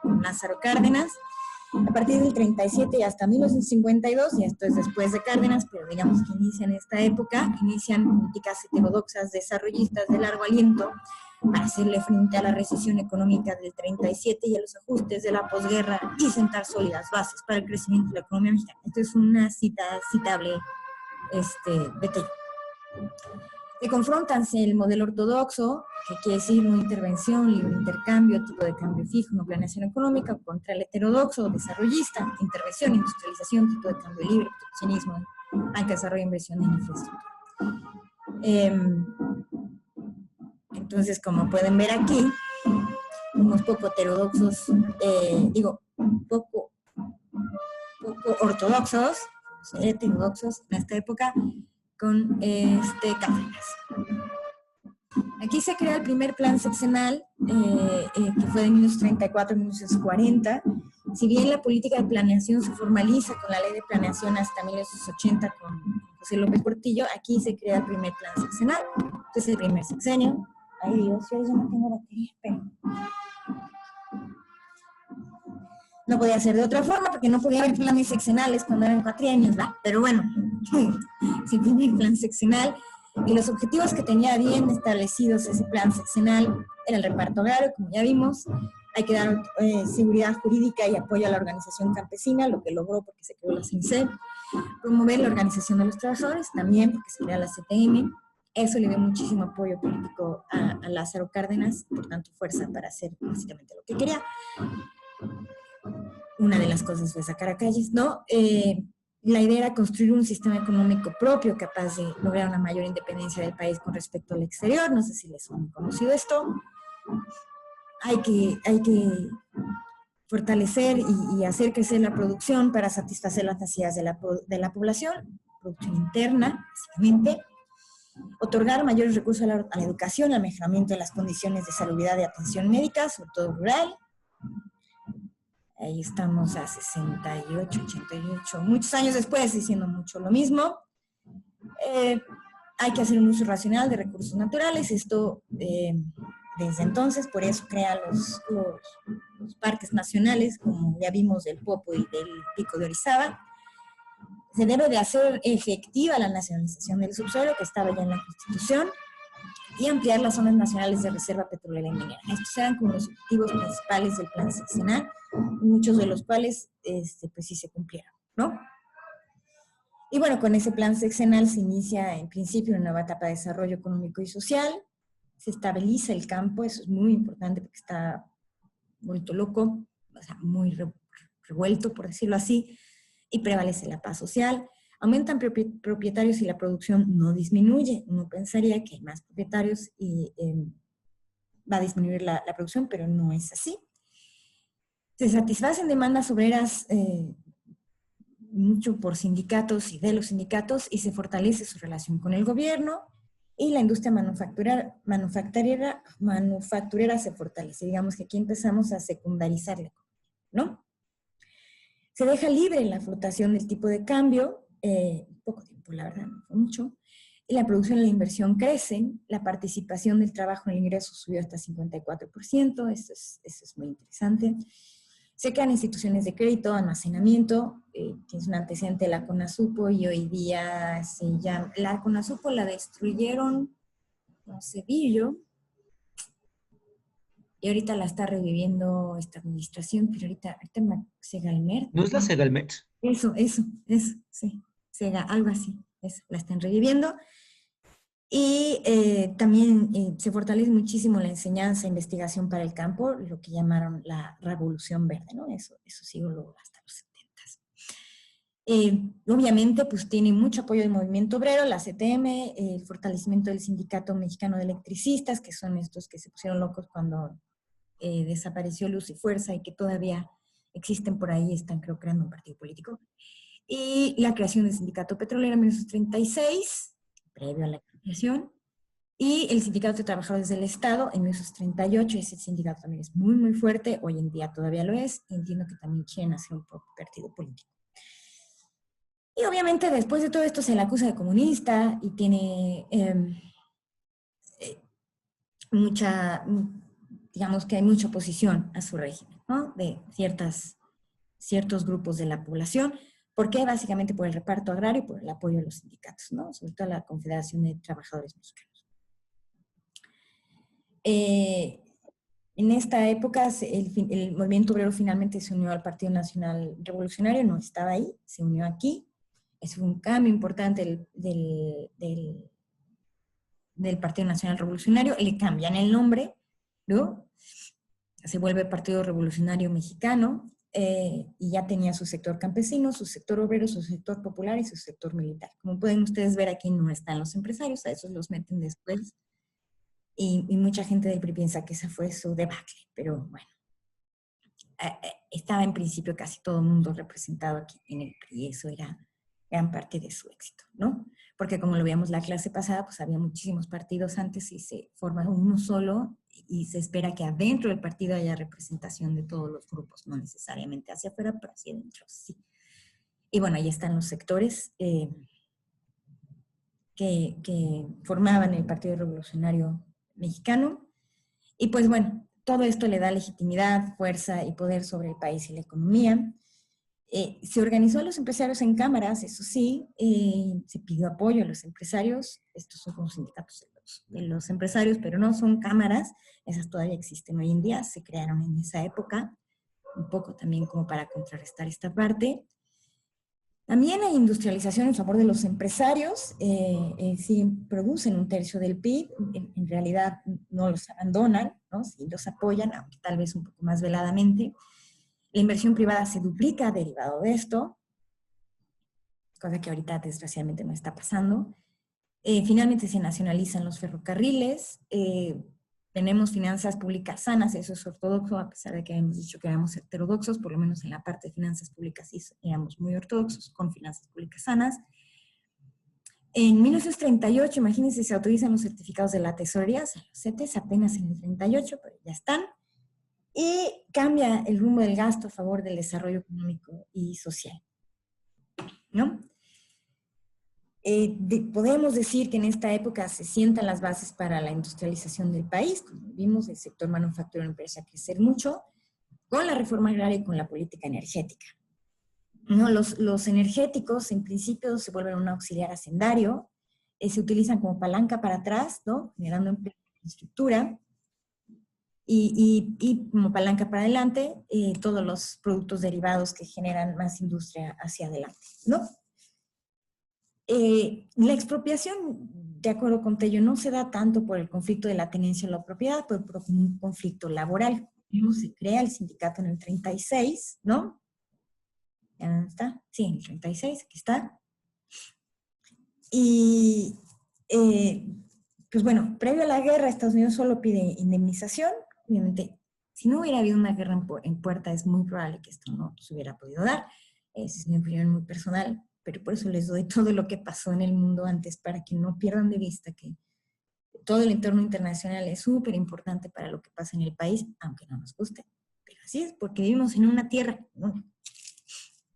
con Lázaro Cárdenas. A partir del 37 y hasta 1952, y esto es después de Cárdenas, pero digamos que inicia en esta época, inician políticas heterodoxas desarrollistas de largo aliento para hacerle frente a la recesión económica del 37 y a los ajustes de la posguerra y sentar sólidas bases para el crecimiento de la economía mexicana. Esto es una citable detalle. Se confrontan el modelo ortodoxo, que quiere decir no intervención, libre intercambio, tipo de cambio fijo, no planeación económica, contra el heterodoxo, desarrollista, intervención, industrialización, tipo de cambio libre, proteccionismo, banca, desarrollo, inversión en infraestructura. Entonces, como pueden ver aquí, unos poco heterodoxos, poco ortodoxos, heterodoxos en esta época, con Cárdenas. Aquí se crea el primer plan sexenal, que fue de 1934 a 1940. Si bien la política de planeación se formaliza con la ley de planeación hasta 1980 con José López Portillo, aquí se crea el primer plan sexenal. Este es el primer sexenio. Ay Dios, yo no tengo batería, pero no podía ser de otra forma, porque no podía haber planes sexenales cuando eran cuatrienios, ¿verdad? Pero bueno, se tiene el plan sexenal, y los objetivos que tenía bien establecidos ese plan sexenal era el reparto agrario, como ya vimos. Hay que dar seguridad jurídica y apoyo a la organización campesina, lo que logró porque se creó la CINCEP. Promover la organización de los trabajadores, también porque se crea la CTM. Eso le dio muchísimo apoyo político a Lázaro Cárdenas, por tanto fuerza para hacer básicamente lo que quería. Una de las cosas fue sacar a calles, ¿no? La idea era construir un sistema económico propio capaz de lograr una mayor independencia del país con respecto al exterior. No sé si les han conocido esto. Hay que fortalecer y hacer crecer la producción para satisfacer las necesidades de la población, producción interna, básicamente. Otorgar mayores recursos a la educación, al mejoramiento de las condiciones de salubridad y atención médica, sobre todo rural. Ahí estamos a 68, 88, muchos años después, diciendo mucho lo mismo. Hay que hacer un uso racional de recursos naturales. Esto, desde entonces, por eso crea los parques nacionales, como ya vimos del Popo y del Pico de Orizaba. Se debe de hacer efectiva la nacionalización del subsuelo, que estaba ya en la Constitución, y ampliar las zonas nacionales de reserva petrolera y minera. Estos eran como los objetivos principales del plan sexenal, muchos de los cuales pues sí se cumplieron, ¿no? Y bueno, con ese plan sexenal se inicia en principio una nueva etapa de desarrollo económico y social, se estabiliza el campo, eso es muy importante porque está vuelto loco, o sea, muy revuelto, por decirlo así, y prevalece la paz social. Aumentan propietarios y la producción no disminuye. Uno pensaría que hay más propietarios y va a disminuir la producción, pero no es así. Se satisfacen demandas obreras mucho por sindicatos y de los sindicatos, y se fortalece su relación con el gobierno, y la industria manufacturera se fortalece. Digamos que aquí empezamos a secundarizarla, ¿no? Se deja libre la flotación del tipo de cambio, poco tiempo, la verdad, no fue mucho, y la producción y la inversión crecen, la participación del trabajo en el ingreso subió hasta 54%, eso es muy interesante. Se crean instituciones de crédito, almacenamiento, tienes un antecedente de la CONASUPO, y hoy día se llama, la CONASUPO la destruyeron con Cedillo, y ahorita la está reviviendo esta administración, pero ahorita Segalmer. ¿No es la Segalmet? Eso, sí, algo así, eso, la están reviviendo. Y también se fortalece muchísimo la enseñanza e investigación para el campo, lo que llamaron la Revolución Verde, ¿no? Eso sigo luego hasta los 70s. Obviamente, pues tiene mucho apoyo del movimiento obrero, la CTM, el fortalecimiento del Sindicato Mexicano de Electricistas, que son estos que se pusieron locos cuando desapareció Luz y Fuerza y que todavía existen por ahí, están creo creando un partido político. Y la creación del Sindicato Petrolero en 1936, previo a la expropiación, y el Sindicato de Trabajadores del Estado en 1938. Ese sindicato también es muy, muy fuerte, hoy en día todavía lo es, y entiendo que también quieren hacer un partido político. Y obviamente después de todo esto se le acusa de comunista y tiene digamos que hay mucha oposición a su régimen, ¿no? De ciertos grupos de la población. ¿Por qué? Básicamente por el reparto agrario y por el apoyo de los sindicatos, ¿no? Sobre todo la Confederación de Trabajadores Mexicanos. En esta época el movimiento obrero finalmente se unió al Partido Nacional Revolucionario, no estaba ahí, se unió aquí. Es un cambio importante del Partido Nacional Revolucionario, le cambian el nombre, ¿no? Se vuelve Partido Revolucionario Mexicano, y ya tenía su sector campesino, su sector obrero, su sector popular y su sector militar. Como pueden ustedes ver, aquí no están los empresarios, a esos los meten después, y mucha gente del PRI piensa que esa fue su debacle, pero bueno, estaba en principio casi todo el mundo representado aquí en el PRI, eso era gran parte de su éxito, ¿no? Porque como lo veíamos la clase pasada, pues había muchísimos partidos antes y se forma uno solo y se espera que adentro del partido haya representación de todos los grupos, no necesariamente hacia afuera, pero hacia adentro, sí. Y bueno, ahí están los sectores que formaban el Partido Revolucionario Mexicano. Y pues bueno, todo esto le da legitimidad, fuerza y poder sobre el país y la economía. Se organizó a los empresarios en cámaras, eso sí, se pidió apoyo a los empresarios. Estos son como sindicatos de los empresarios, pero no son cámaras, esas todavía existen hoy en día, se crearon en esa época, un poco también como para contrarrestar esta parte. También hay industrialización en favor de los empresarios, sí producen un tercio del PIB, en realidad no los abandonan, ¿no? Sí los apoyan, aunque tal vez un poco más veladamente. La inversión privada se duplica derivado de esto, cosa que ahorita desgraciadamente no está pasando. Finalmente se nacionalizan los ferrocarriles, tenemos finanzas públicas sanas, eso es ortodoxo, a pesar de que hemos dicho que éramos heterodoxos, por lo menos en la parte de finanzas públicas sí éramos muy ortodoxos, con finanzas públicas sanas. En 1938, imagínense, se autorizan los certificados de la tesorería, o sea, los CETES apenas en el 38, pero ya están. Y cambia el rumbo del gasto a favor del desarrollo económico y social, ¿no? Podemos decir que en esta época se sientan las bases para la industrialización del país. Como vimos, el sector manufacturero empieza a crecer mucho con la reforma agraria y con la política energética, ¿no? Los energéticos en principio se vuelven un auxiliar hacendario, se utilizan como palanca para atrás, ¿no? Generando empleo e infraestructura. Y como palanca para adelante, todos los productos derivados que generan más industria hacia adelante, ¿no? La expropiación, de acuerdo con Tello, no se da tanto por el conflicto de la tenencia o la propiedad, pero por un conflicto laboral. Se crea el sindicato en el 36, ¿no? ¿Ya está? Sí, en el 36, aquí está. Y, pues bueno, previo a la guerra, Estados Unidos solo pide indemnización. Obviamente, si no hubiera habido una guerra en puerta, es muy probable que esto no se hubiera podido dar. Esa es mi opinión muy personal, pero por eso les doy todo lo que pasó en el mundo antes, para que no pierdan de vista que todo el entorno internacional es súper importante para lo que pasa en el país, aunque no nos guste. Pero así es, porque vivimos en una tierra, ¿no?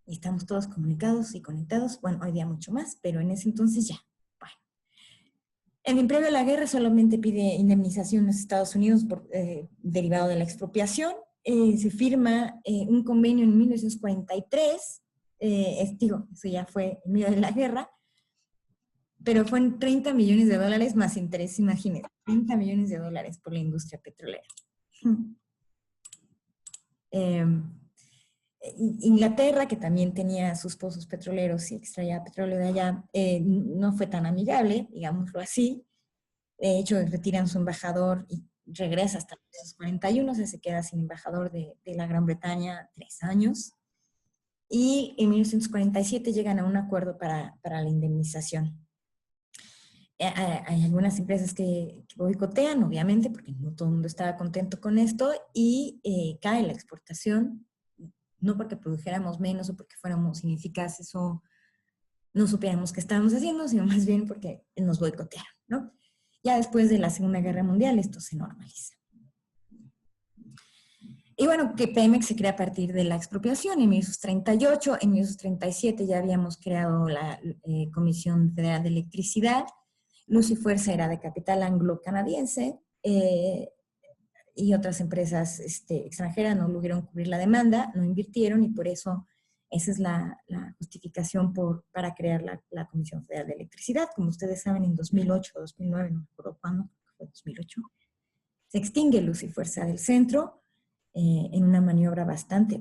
Y estamos todos comunicados y conectados. Bueno, hoy día mucho más, pero en ese entonces ya. En previo a la guerra solamente pide indemnización a los Estados Unidos derivado de la expropiación. Se firma un convenio en 1943, digo, eso ya fue en medio de la guerra, pero fue en $30 millones más interés, imagínense, $30 millones por la industria petrolera. Inglaterra, que también tenía sus pozos petroleros y extraía petróleo de allá, no fue tan amigable, digámoslo así. De hecho, retiran su embajador y regresa hasta 1941, o sea, se queda sin embajador de la Gran Bretaña 3 años. Y en 1947 llegan a un acuerdo para la indemnización. Hay algunas empresas que boicotean, obviamente, porque no todo el mundo estaba contento con esto, y cae la exportación no porque produjéramos menos o porque fuéramos ineficaces o no supiéramos qué estábamos haciendo, sino más bien porque nos boicotearon, ¿no? Ya después de la Segunda Guerra Mundial esto se normaliza. Y bueno, que Pemex se crea a partir de la expropiación en 1938, en 1937 ya habíamos creado la Comisión Federal de Electricidad, Luz y Fuerza era de capital anglo-canadiense, y otras empresas extranjeras no lograron cubrir la demanda, no invirtieron y por eso esa es la justificación para crear la Comisión Federal de Electricidad. Como ustedes saben, en 2008 o 2009, no me acuerdo cuándo, fue 2008, se extingue Luz y Fuerza del Centro en una maniobra bastante,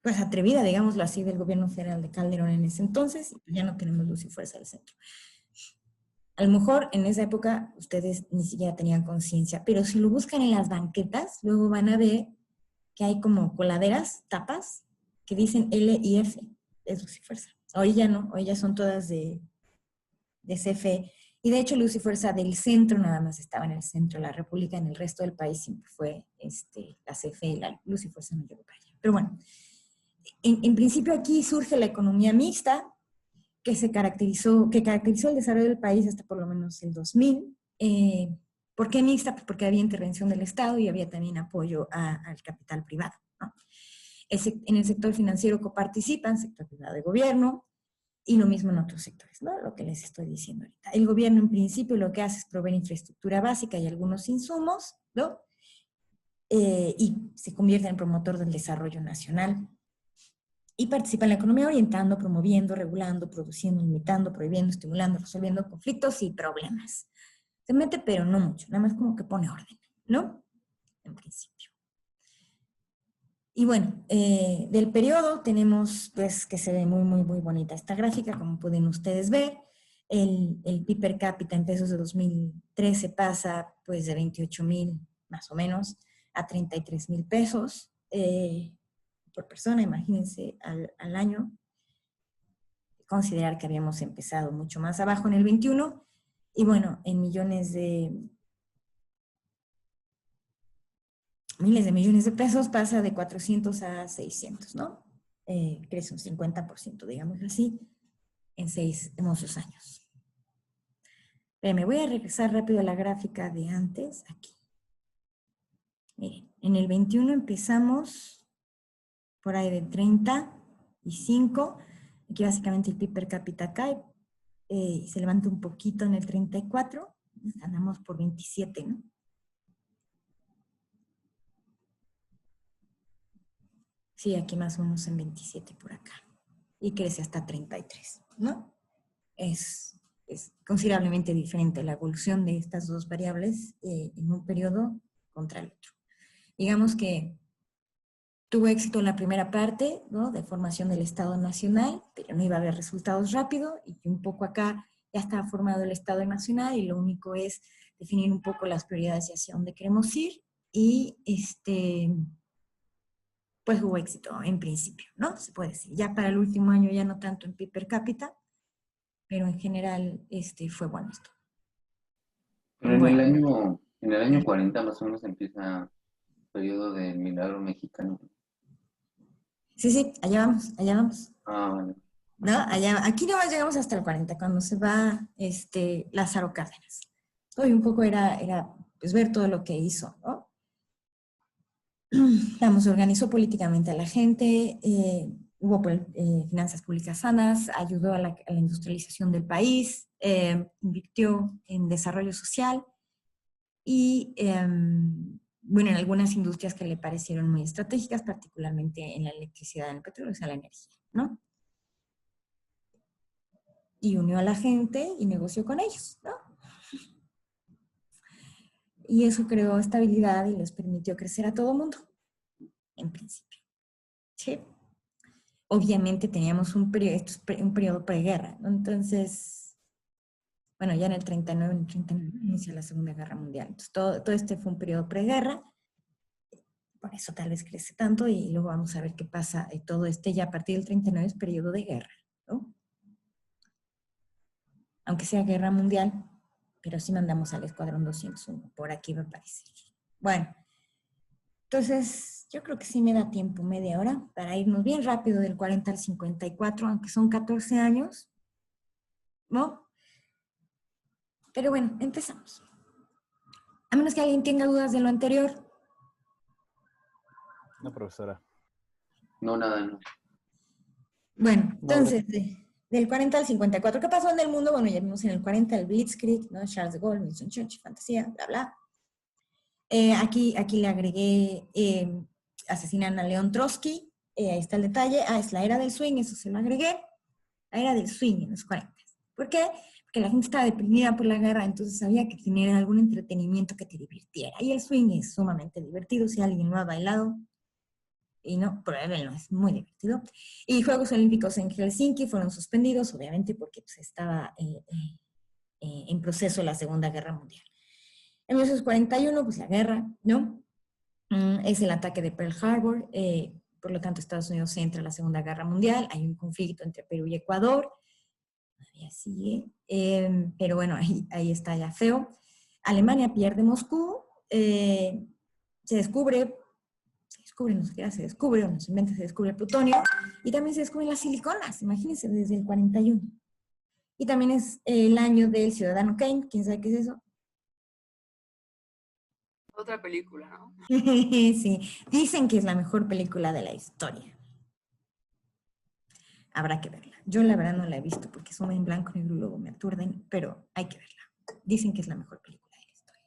pues atrevida, digámoslo así, del gobierno federal de Calderón en ese entonces, y ya no tenemos Luz y Fuerza del Centro. A lo mejor en esa época ustedes ni siquiera tenían conciencia, pero si lo buscan en las banquetas, luego van a ver que hay como coladeras, tapas, que dicen L y F, es Luz y Fuerza. Hoy ya no, hoy ya son todas de CFE. Y de hecho Luz y Fuerza del Centro nada más estaba en el centro de la República, en el resto del país siempre fue la CFE, la Luz y Fuerza no llegó para allá. Pero bueno, en principio aquí surge la economía mixta, que caracterizó el desarrollo del país hasta por lo menos el 2000. ¿Por qué mixta? Pues porque había intervención del Estado y había también apoyo al capital privado, ¿no? En el sector financiero coparticipan, sector privado de gobierno, y lo mismo en otros sectores, ¿no? Lo que les estoy diciendo ahorita. El gobierno en principio lo que hace es proveer infraestructura básica y algunos insumos, ¿no? Y se convierte en promotor del desarrollo nacional. Y participa en la economía orientando, promoviendo, regulando, produciendo, limitando, prohibiendo, estimulando, resolviendo conflictos y problemas. Se mete, pero no mucho, nada más como que pone orden, ¿no? En principio. Y bueno, del periodo tenemos, pues, que se ve muy bonita esta gráfica, como pueden ustedes ver. El PIB per cápita en pesos de 2013 pasa, pues, de 28,000, más o menos, a 33,000 pesos. Por persona, imagínense, al año. Considerar que habíamos empezado mucho más abajo en el 21, y bueno, en miles de millones de pesos pasa de 400 a 600, ¿no? Crece un 50%, digamos así, en 6 hermosos años. Pero me voy a regresar rápido a la gráfica de antes, aquí. Miren, en el 21 empezamos por ahí de 35, aquí básicamente el PIB per cápita cae, se levanta un poquito en el 34, andamos por 27, ¿no? Sí, aquí más o menos en 27 por acá, y crece hasta 33, ¿no? Es considerablemente diferente la evolución de estas dos variables en un periodo contra el otro. Digamos que tuvo éxito en la primera parte, ¿no? De formación del Estado Nacional, pero no iba a haber resultados rápido, y un poco acá ya estaba formado el Estado Nacional y lo único es definir un poco las prioridades y hacia dónde queremos ir, y pues hubo éxito en principio, ¿no? Se puede decir. Ya para el último año ya no tanto en PIB per cápita, pero en general fue bueno esto. Pero en bueno, el año 40 más o menos empieza el periodo del milagro mexicano. Sí, allá vamos. Ah, vale. ¿No? Aquí nada más llegamos hasta el 40, cuando se va Lázaro Cárdenas. Y un poco era pues, ver todo lo que hizo, ¿no? Vamos, organizó políticamente a la gente, hubo finanzas públicas sanas, ayudó a la industrialización del país, invirtió en desarrollo social y, bueno, en algunas industrias que le parecieron muy estratégicas, particularmente en la electricidad, en el petróleo, o sea, la energía, ¿no? Y unió a la gente y negoció con ellos, ¿no? Y eso creó estabilidad y les permitió crecer a todo mundo, en principio. ¿Sí? Obviamente teníamos un periodo preguerra, ¿no? Entonces, bueno, ya en el 39 inicia la Segunda Guerra Mundial. Entonces, todo fue un periodo preguerra, por eso tal vez crece tanto, y luego vamos a ver qué pasa. Todo ya a partir del 39 es periodo de guerra, ¿no? Aunque sea guerra mundial, pero sí mandamos al Escuadrón 201, por aquí va a aparecer. Bueno, Entonces, yo creo que sí me da tiempo, media hora, para irnos bien rápido del 40 al 54, aunque son 14 años, ¿no? Pero bueno, empezamos. A menos que alguien tenga dudas de lo anterior. No, profesora. No, nada, no. Bueno, entonces, del 40 al 54, ¿qué pasó en el mundo? Bueno, ya vimos en el 40 el Blitzkrieg, ¿no? Charles de Gaulle, Winston Churchill, fantasía, bla, bla. Aquí le agregué, asesinan a León Trotsky, ahí está el detalle. Es la era del swing, eso se lo agregué. La era del swing en los 40. ¿Por qué? Porque la gente estaba deprimida por la guerra, entonces había que tener algún entretenimiento que te divirtiera. Y el swing es sumamente divertido, si alguien no ha bailado, y no, pruébenlo, es muy divertido. Y Juegos Olímpicos en Helsinki fueron suspendidos, obviamente, porque pues, estaba en proceso la Segunda Guerra Mundial. En 1941, pues la guerra, ¿no? Es el ataque de Pearl Harbor, por lo tanto Estados Unidos entra a la Segunda Guerra Mundial, hay un conflicto entre Perú y Ecuador, todavía sigue, pero bueno, ahí está ya feo. Alemania pierde Moscú, se descubre, no sé qué se descubre, o no se inventa, se descubre el plutonio, y también se descubren las siliconas, imagínense, desde el 41. Y también es el año del Ciudadano Kane, ¿quién sabe qué es eso? Otra película, ¿no? Sí, dicen que es la mejor película de la historia. Habrá que verla. Yo la verdad no la he visto porque son en blanco y negro y luego me aturden, pero hay que verla. Dicen que es la mejor película de la historia.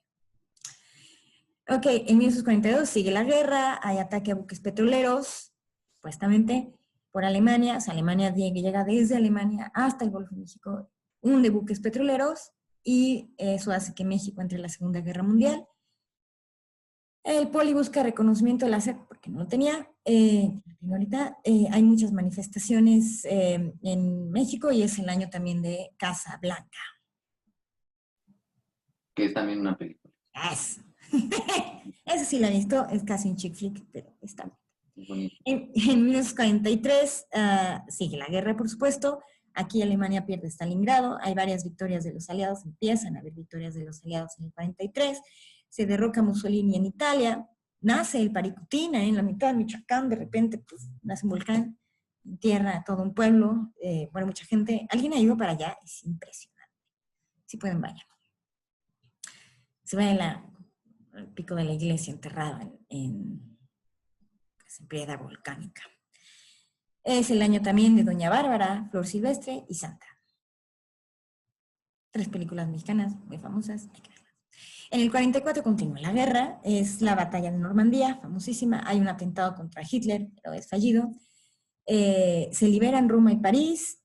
Ok, en 1942 sigue la guerra, hay ataque a buques petroleros, supuestamente, por Alemania. O sea, Alemania llega desde Alemania hasta el Golfo de México, hunde buques petroleros, y eso hace que México entre en la Segunda Guerra Mundial. El Poli busca reconocimiento de la SEP porque no lo tenía. Ahorita hay muchas manifestaciones en México y es el año también de Casa Blanca. Que es también una película. Eso sí la he visto, es casi un chick flick, pero está Bonito. En 1943 sigue la guerra, por supuesto. Aquí Alemania pierde Stalingrado, hay varias victorias de los aliados, empiezan a haber victorias de los aliados en el 43, se derroca Mussolini en Italia, nace el Paricutina en la mitad de Michoacán, de repente pues, nace un volcán, entierra a todo un pueblo, bueno, mucha gente. ¿Alguien ha ido para allá? Es impresionante. Si pueden, vayan. Se ve el pico de la iglesia enterrado en piedra volcánica. Es el año también de Doña Bárbara, Flor Silvestre y Santa. 3 películas mexicanas muy famosas, hay que verlas. En el 44 continúa la guerra, es la batalla de Normandía, famosísima, hay un atentado contra Hitler, pero es fallido. Se liberan Roma y París,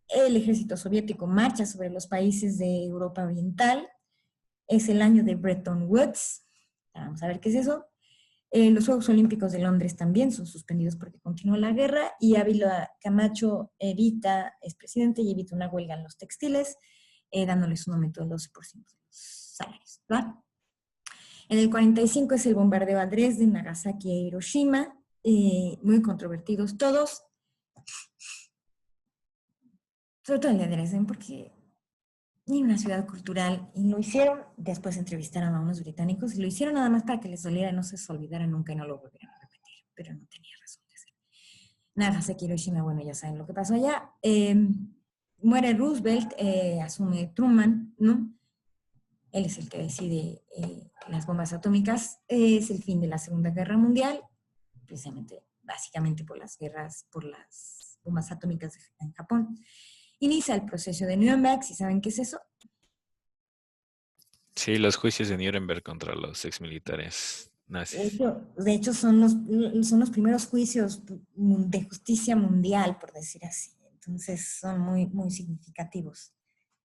el ejército soviético marcha sobre los países de Europa Oriental, es el año de Bretton Woods, vamos a ver qué es eso. Los Juegos Olímpicos de Londres también son suspendidos porque continúa la guerra, y Ávila Camacho es presidente y evita una huelga en los textiles, dándoles un aumento del 12% de los salarios, ¿verdad? En el 45 es el bombardeo a Dresde, Nagasaki e Hiroshima, muy controvertidos todos, sobre todo el de Dresden, porque ni una ciudad cultural, y lo hicieron, después entrevistaron a unos británicos, y lo hicieron nada más para que les doliera, no se olvidara nunca y no lo volvieran a repetir, pero no tenía razón de ser. Nagasaki, Hiroshima, bueno, ya saben lo que pasó allá. Muere Roosevelt, asume Truman, ¿no? Él es el que decide las bombas atómicas, es el fin de la Segunda Guerra Mundial, precisamente, básicamente por las guerras, por las bombas atómicas en Japón. Inicia el proceso de Nuremberg, ¿sí saben qué es eso? Sí, los juicios de Nuremberg contra los exmilitares nazis. De hecho son los primeros juicios de justicia mundial, por decir así. Entonces son muy, muy significativos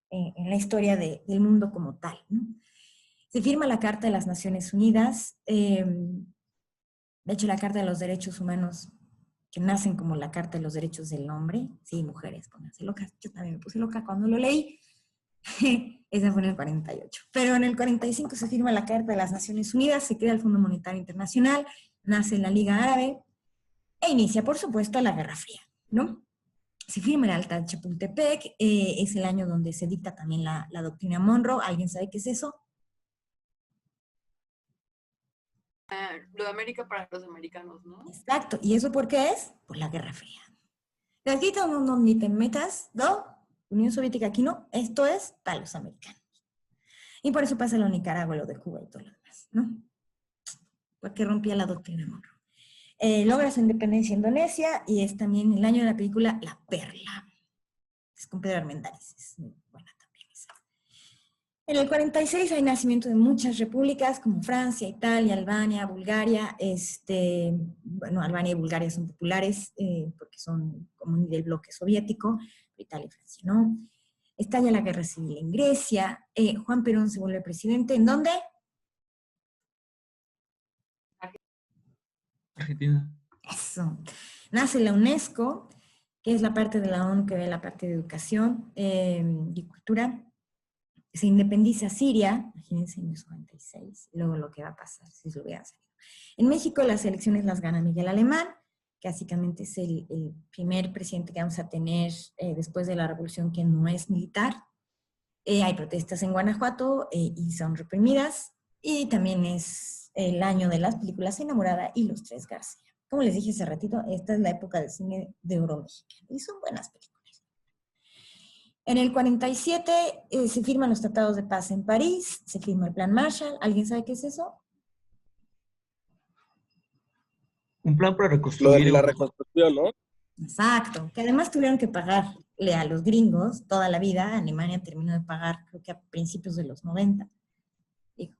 en la historia del mundo como tal, ¿no? Se firma la Carta de las Naciones Unidas. De hecho, la Carta de los Derechos Humanos, que nacen como la Carta de los Derechos del Hombre. Sí, mujeres, pónganse locas. Yo también me puse loca cuando lo leí. Esa fue en el 48. Pero en el 45 se firma la Carta de las Naciones Unidas, se crea el Fondo Monetario Internacional, nace la Liga Árabe e inicia, por supuesto, la Guerra Fría, ¿no? Se firma el Acta de Chapultepec, es el año donde se dicta también la doctrina Monroe. ¿Alguien sabe qué es eso? lo de América para los americanos, ¿no? Exacto. ¿Y eso por qué es? Por la Guerra Fría. De aquí no, ni te metas, ¿no? Unión Soviética aquí no, esto es para los americanos. Y por eso pasa lo de Nicaragua, lo de Cuba y todo lo demás, ¿no? Porque rompía la doctrina Monroe. Logra su independencia Indonesia y es también el año de la película La Perla. Es con Pedro Armendáriz, es muy buena también esa. En el 46 hay nacimiento de muchas repúblicas como Francia, Italia, Albania, Bulgaria. Bueno, Albania y Bulgaria son populares porque son como del bloque soviético, Italia y Francia, ¿no? Estalla la guerra civil en Grecia. Juan Perón se vuelve presidente. ¿En dónde? Argentina. Eso. Nace la UNESCO, que es la parte de la ONU que ve la parte de educación y cultura. Se independiza Siria, imagínense en 1946, y luego lo que va a pasar si se lo hubieran salido. En México las elecciones las gana Miguel Alemán, que básicamente es el primer presidente que vamos a tener después de la revolución que no es militar. Hay protestas en Guanajuato y son reprimidas, y también es el año de las películas Enamorada y Los Tres García. Como les dije hace ratito, esta es la época del cine de oro mexicano, y son buenas películas. En el 47 se firman los tratados de paz en París, se firma el Plan Marshall. ¿Alguien sabe qué es eso? Un plan para Lo reconstruir de la Europa. reconstrucción, ¿no? Exacto, que además tuvieron que pagarle a los gringos toda la vida. Alemania terminó de pagar, creo que a principios de los 90. Digo.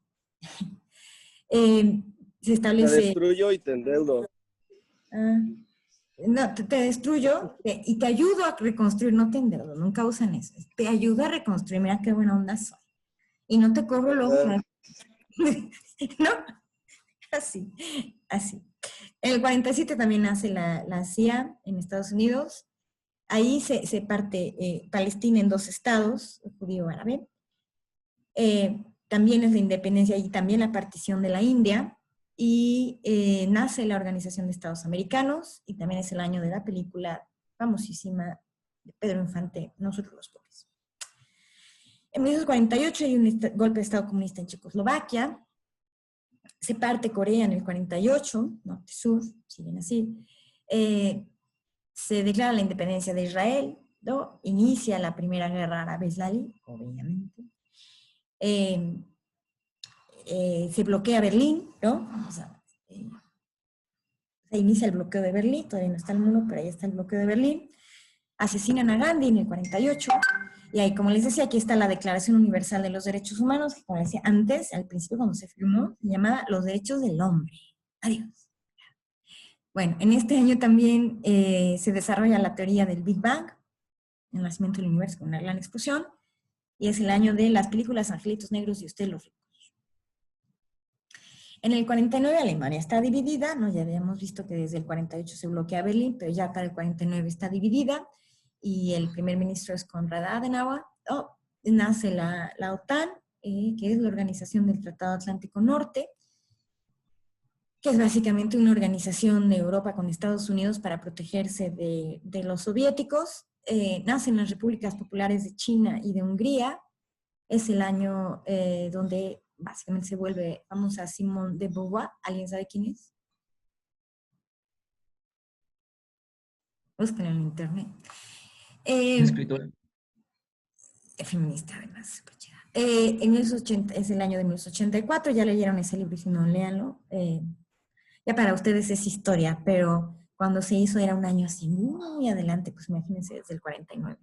Se Te establece... destruyo y te endeudo. No, te destruyo y te ayudo a reconstruir, no te endeudo, nunca usan eso. Te ayudo a reconstruir, mira qué buena onda soy. Y no te cobro los... ¿No? Así, así. En el 47 también nace la CIA en Estados Unidos. Ahí se parte Palestina en 2 estados, judío-árabe. También es la independencia y también la partición de la India. Y nace la Organización de Estados Americanos, y también es el año de la película famosísima de Pedro Infante, Nosotros los pobres. En 1948 hay un golpe de Estado comunista en Checoslovaquia. Se parte Corea en el 48, norte-sur, siguen así. Se declara la independencia de Israel, ¿no? Inicia la primera guerra árabe-israelí, obviamente. Se bloquea Berlín, ¿no? O sea, se inicia el bloqueo de Berlín, todavía no está el muro, pero ahí está el bloqueo de Berlín. Asesinan a Gandhi en el 48, y ahí, como les decía, aquí está la Declaración Universal de los Derechos Humanos, que como les decía antes, al principio cuando se firmó, se llamaba Los Derechos del Hombre. Adiós. Bueno, en este año también se desarrolla la teoría del Big Bang, el nacimiento del universo con una gran explosión, y es el año de las películas Angelitos Negros y Usted los Ricos. En el 49 Alemania está dividida, ¿no? Ya habíamos visto que desde el 48 se bloquea Berlín, pero ya para el 49 está dividida, y el primer ministro es Konrad Adenauer. Nace la OTAN, que es la Organización del Tratado Atlántico Norte, que es básicamente una organización de Europa con Estados Unidos para protegerse de los soviéticos. Nacen las repúblicas populares de China y de Hungría. Es el año donde básicamente se vuelve famosa Simone de Beauvoir. ¿Alguien sabe quién es? Búsquenlo en internet. Escritora. Feminista, además. En esos 80, es el año de 1984, ya leyeron ese libro y si no, léanlo. Ya para ustedes es historia, pero cuando se hizo era un año así muy adelante, pues imagínense desde el 49.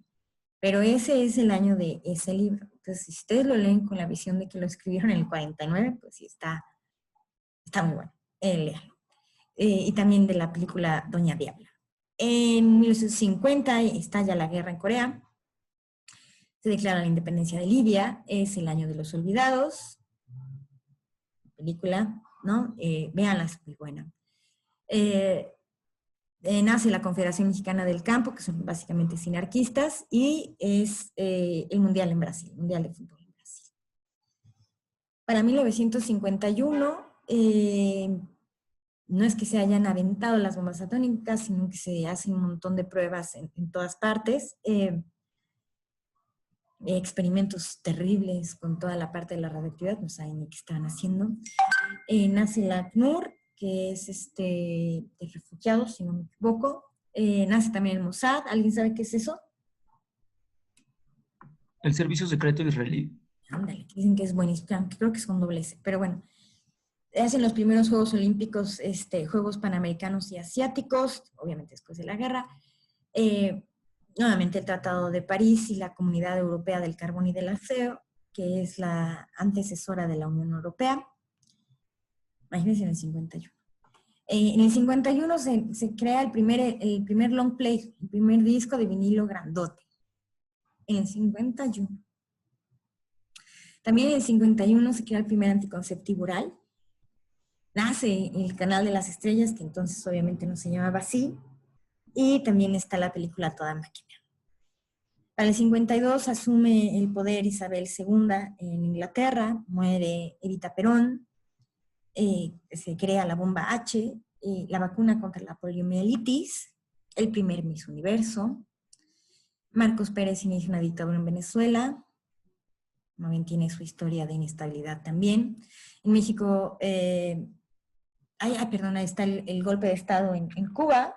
Pero ese es el año de ese libro. Entonces, si ustedes lo leen con la visión de que lo escribieron en el 49, pues sí, está muy bueno. Léanlo. Y también de la película Doña Diabla. En 1950 estalla la guerra en Corea. Se declara la independencia de Libia. Es el año de los olvidados. Película, ¿no? Véanla, es muy buena. Nace la Confederación Mexicana del Campo, que son básicamente sinarquistas, y es el Mundial en Brasil, Mundial de Fútbol en Brasil. Para 1951, no es que se hayan aventado las bombas atómicas, sino que se hacen un montón de pruebas en todas partes. Experimentos terribles con toda la parte de la radioactividad, no saben ni qué estaban haciendo. nace el ACNUR, que es de refugiados, si no me equivoco. Nace también el Mossad. ¿Alguien sabe qué es eso? El servicio secreto israelí. Ándale, dicen que es buenísimo, aunque creo que es con doble S, pero bueno. Hacen los primeros Juegos Olímpicos, Juegos Panamericanos y Asiáticos, obviamente después de la guerra. Nuevamente el Tratado de París y la Comunidad Europea del Carbón y del Acero, que es la antecesora de la Unión Europea. Imagínense en el 51. En el 51 se crea el primer long play, el primer disco de vinilo grandote. En el 51. También en el 51 se crea el primer anticonceptivo oral. Nace el Canal de las Estrellas, que entonces obviamente no se llamaba así. Y también está la película Toda Máquina. Para el 52 asume el poder Isabel II en Inglaterra, muere Evita Perón, se crea la bomba H, la vacuna contra la poliomielitis, el primer Miss Universo. Marcos Pérez inicia una dictadura en Venezuela, también tiene su historia de inestabilidad también. En México, perdón, ahí está el golpe de Estado en Cuba,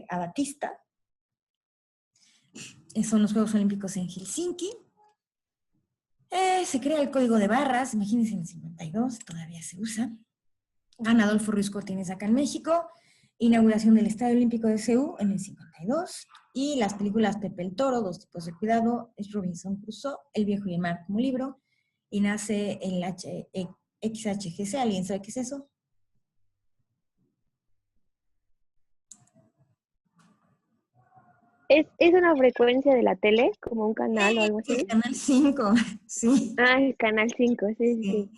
a Batista. Son los Juegos Olímpicos en Helsinki. Se crea el Código de Barras, imagínense en el 52, todavía se usa. Gana Adolfo Ruiz Cortines acá en México. Inauguración del Estadio Olímpico de Seúl en el 52. Y las películas Pepe el Toro, Dos tipos de cuidado, es Robinson Crusoe, El viejo y el mar como libro. Y nace el XHGC, ¿alguien sabe qué es eso? ¿Es una frecuencia de la tele, como un canal o algo así? El canal 5, sí. Ah, el canal 5, sí.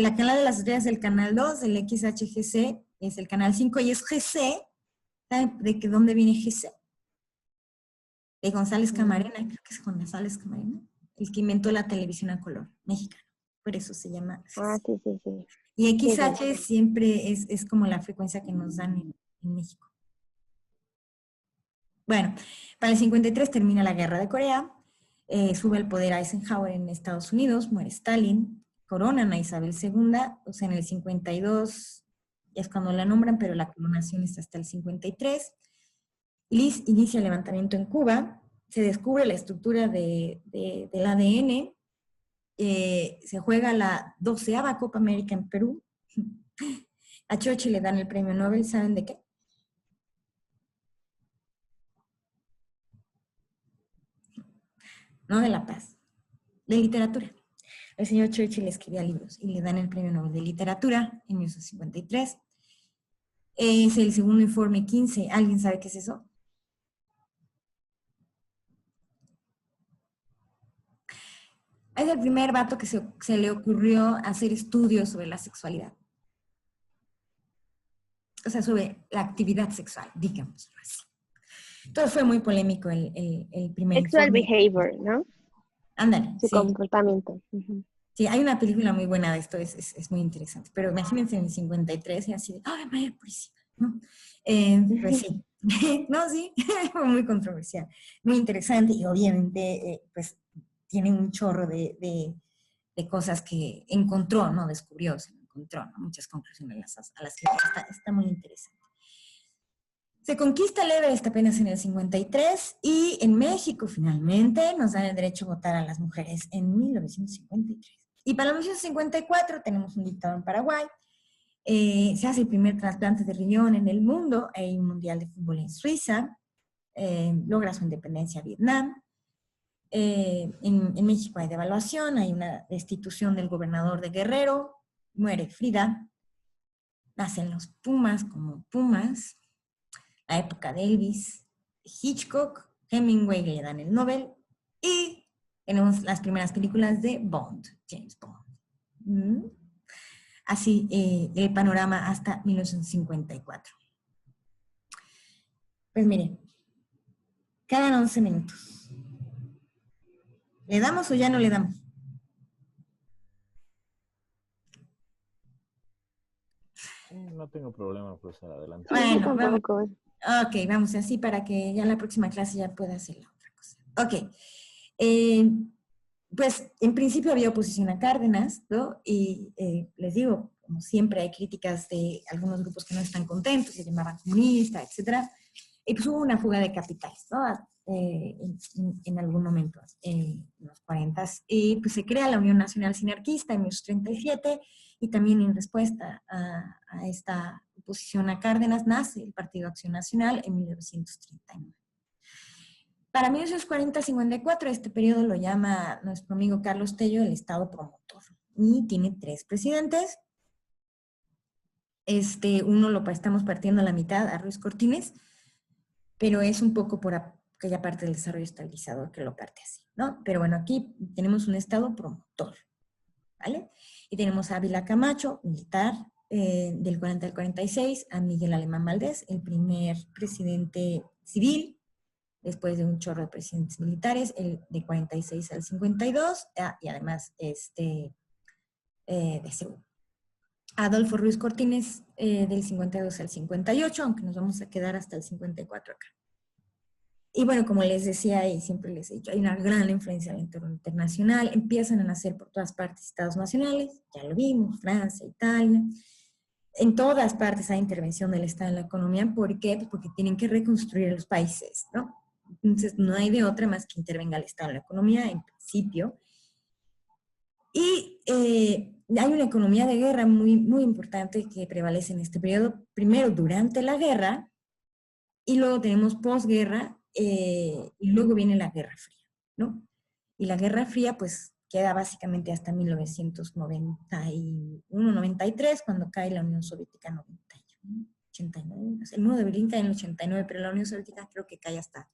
La canal de las estrellas es el canal 2, el XHGC es el canal 5 y es GC. ¿Saben de dónde viene GC? De González Camarena, creo que es González Camarena, el que inventó la televisión a color mexicana. Por eso se llama GC. Ah, sí. Y XH siempre es como la frecuencia que nos dan en México. Bueno, para el 53 termina la Guerra de Corea, sube al poder Eisenhower en Estados Unidos, muere Stalin, coronan a Isabel II, o sea, en el 52 es cuando la nombran, pero la coronación está hasta el 53. Liz inicia el levantamiento en Cuba, se descubre la estructura del ADN, se juega la 12ª Copa América en Perú. A Churchill le dan el premio Nobel, ¿saben de qué? No de la paz, de literatura. El señor Churchill escribía libros y le dan el premio Nobel de Literatura en 1953. Es el segundo informe 15. ¿Alguien sabe qué es eso? Es el primer vato que se le ocurrió hacer estudios sobre la sexualidad. O sea, sobre la actividad sexual, digamos así. Entonces fue muy polémico el primer Sexual informe. behavior, ¿no? Ándale, Su sí. comportamiento. Uh-huh. Sí, hay una película muy buena de esto, es muy interesante. Pero imagínense en el 53 y así de, ¡ay, María Purísima! ¿No? Pues sí. No, sí, fue muy controversial. Muy interesante y obviamente, pues, tiene un chorro de cosas que encontró, ¿no? Descubrió, se encontró, ¿no? Muchas conclusiones a las que está muy interesante. Se conquista el Everest apenas en el 53 y en México finalmente nos dan el derecho a votar a las mujeres en 1953. Y para 1954 tenemos un dictador en Paraguay, se hace el primer trasplante de riñón en el mundo, hay un mundial de fútbol en Suiza, logra su independencia Vietnam, en México hay devaluación, hay una destitución del gobernador de Guerrero, muere Frida, nacen los Pumas como Pumas, la época de Elvis, Hitchcock, Hemingway le dan el Nobel y tenemos las primeras películas de Bond, James Bond. Así el panorama hasta 1954. Pues miren, quedan 11 minutos. ¿Le damos o ya no le damos? No tengo problema, pues adelante. Bueno, vamos. Ok, vamos así para que ya en la próxima clase ya pueda hacer la otra cosa. Ok. Pues en principio había oposición a Cárdenas, ¿no? Y les digo, como siempre hay críticas de algunos grupos que no están contentos, se llamaban comunistas, etc. Y pues hubo una fuga de capitales, ¿no? En algún momento, en los 40. Y pues se crea la Unión Nacional Sinarquista en 1937, y también en respuesta a esta oposición a Cárdenas nace el Partido Acción Nacional en 1939. Para 1940-54, este periodo lo llama nuestro amigo Carlos Tello el Estado promotor. Y tiene 3 presidentes. Uno lo estamos partiendo a la mitad, a Ruiz Cortines, pero es un poco por aquella parte del desarrollo estabilizador que lo parte así, ¿no? Pero bueno, aquí tenemos un Estado promotor, ¿vale? Y tenemos a Ávila Camacho, militar, del 40 al 46, a Miguel Alemán Valdés, el primer presidente civil, después de un chorro de presidentes militares, el de 46 al 52, y además de Seúl. Adolfo Ruiz Cortines, del 52 al 58, aunque nos vamos a quedar hasta el 54 acá. Y bueno, como les decía y siempre les he dicho, hay una gran influencia en el entorno internacional, empiezan a nacer por todas partes estados nacionales, ya lo vimos, Francia, Italia. En todas partes hay intervención del Estado en la economía. ¿Por qué? Pues porque tienen que reconstruir los países, ¿no? Entonces no hay de otra más que intervenga el Estado en la economía, en principio. Y hay una economía de guerra muy, muy importante que prevalece en este periodo. Primero durante la guerra, y luego tenemos posguerra, y luego viene la Guerra Fría, ¿no? Y la Guerra Fría pues queda básicamente hasta 1991-93, cuando cae la Unión Soviética en 89. El muro de Berlín cae en el 89, pero la Unión Soviética creo que cae hasta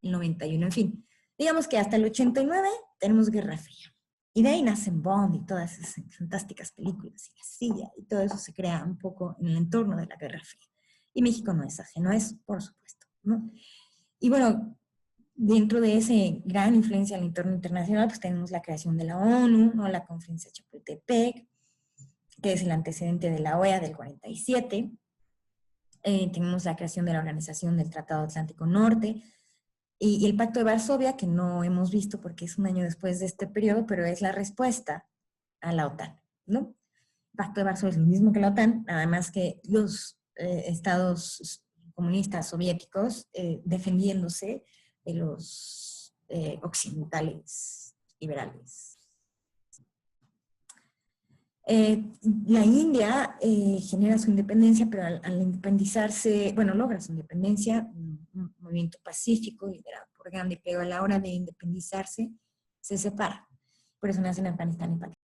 el 91. En fin, digamos que hasta el 89 tenemos Guerra Fría. Y de ahí nacen Bond y todas esas fantásticas películas, y La Silla, y todo eso se crea un poco en el entorno de la Guerra Fría. Y México no es ajeno a eso, por supuesto, ¿no? Y bueno, dentro de esa gran influencia en el entorno internacional, pues tenemos la creación de la ONU, ¿no? La Conferencia de Chapultepec, que es el antecedente de la OEA del 47. Tenemos la creación de la Organización del Tratado Atlántico Norte, y el Pacto de Varsovia, que no hemos visto porque es un año después de este periodo, pero es la respuesta a la OTAN, ¿no? El Pacto de Varsovia es lo mismo que la OTAN, nada más que los estados comunistas soviéticos defendiéndose de los occidentales liberales. La India genera su independencia, pero al independizarse, bueno, logra su independencia, un movimiento pacífico liderado por Gandhi, pero a la hora de independizarse se separa. Por eso nacen Afganistán y Pakistán.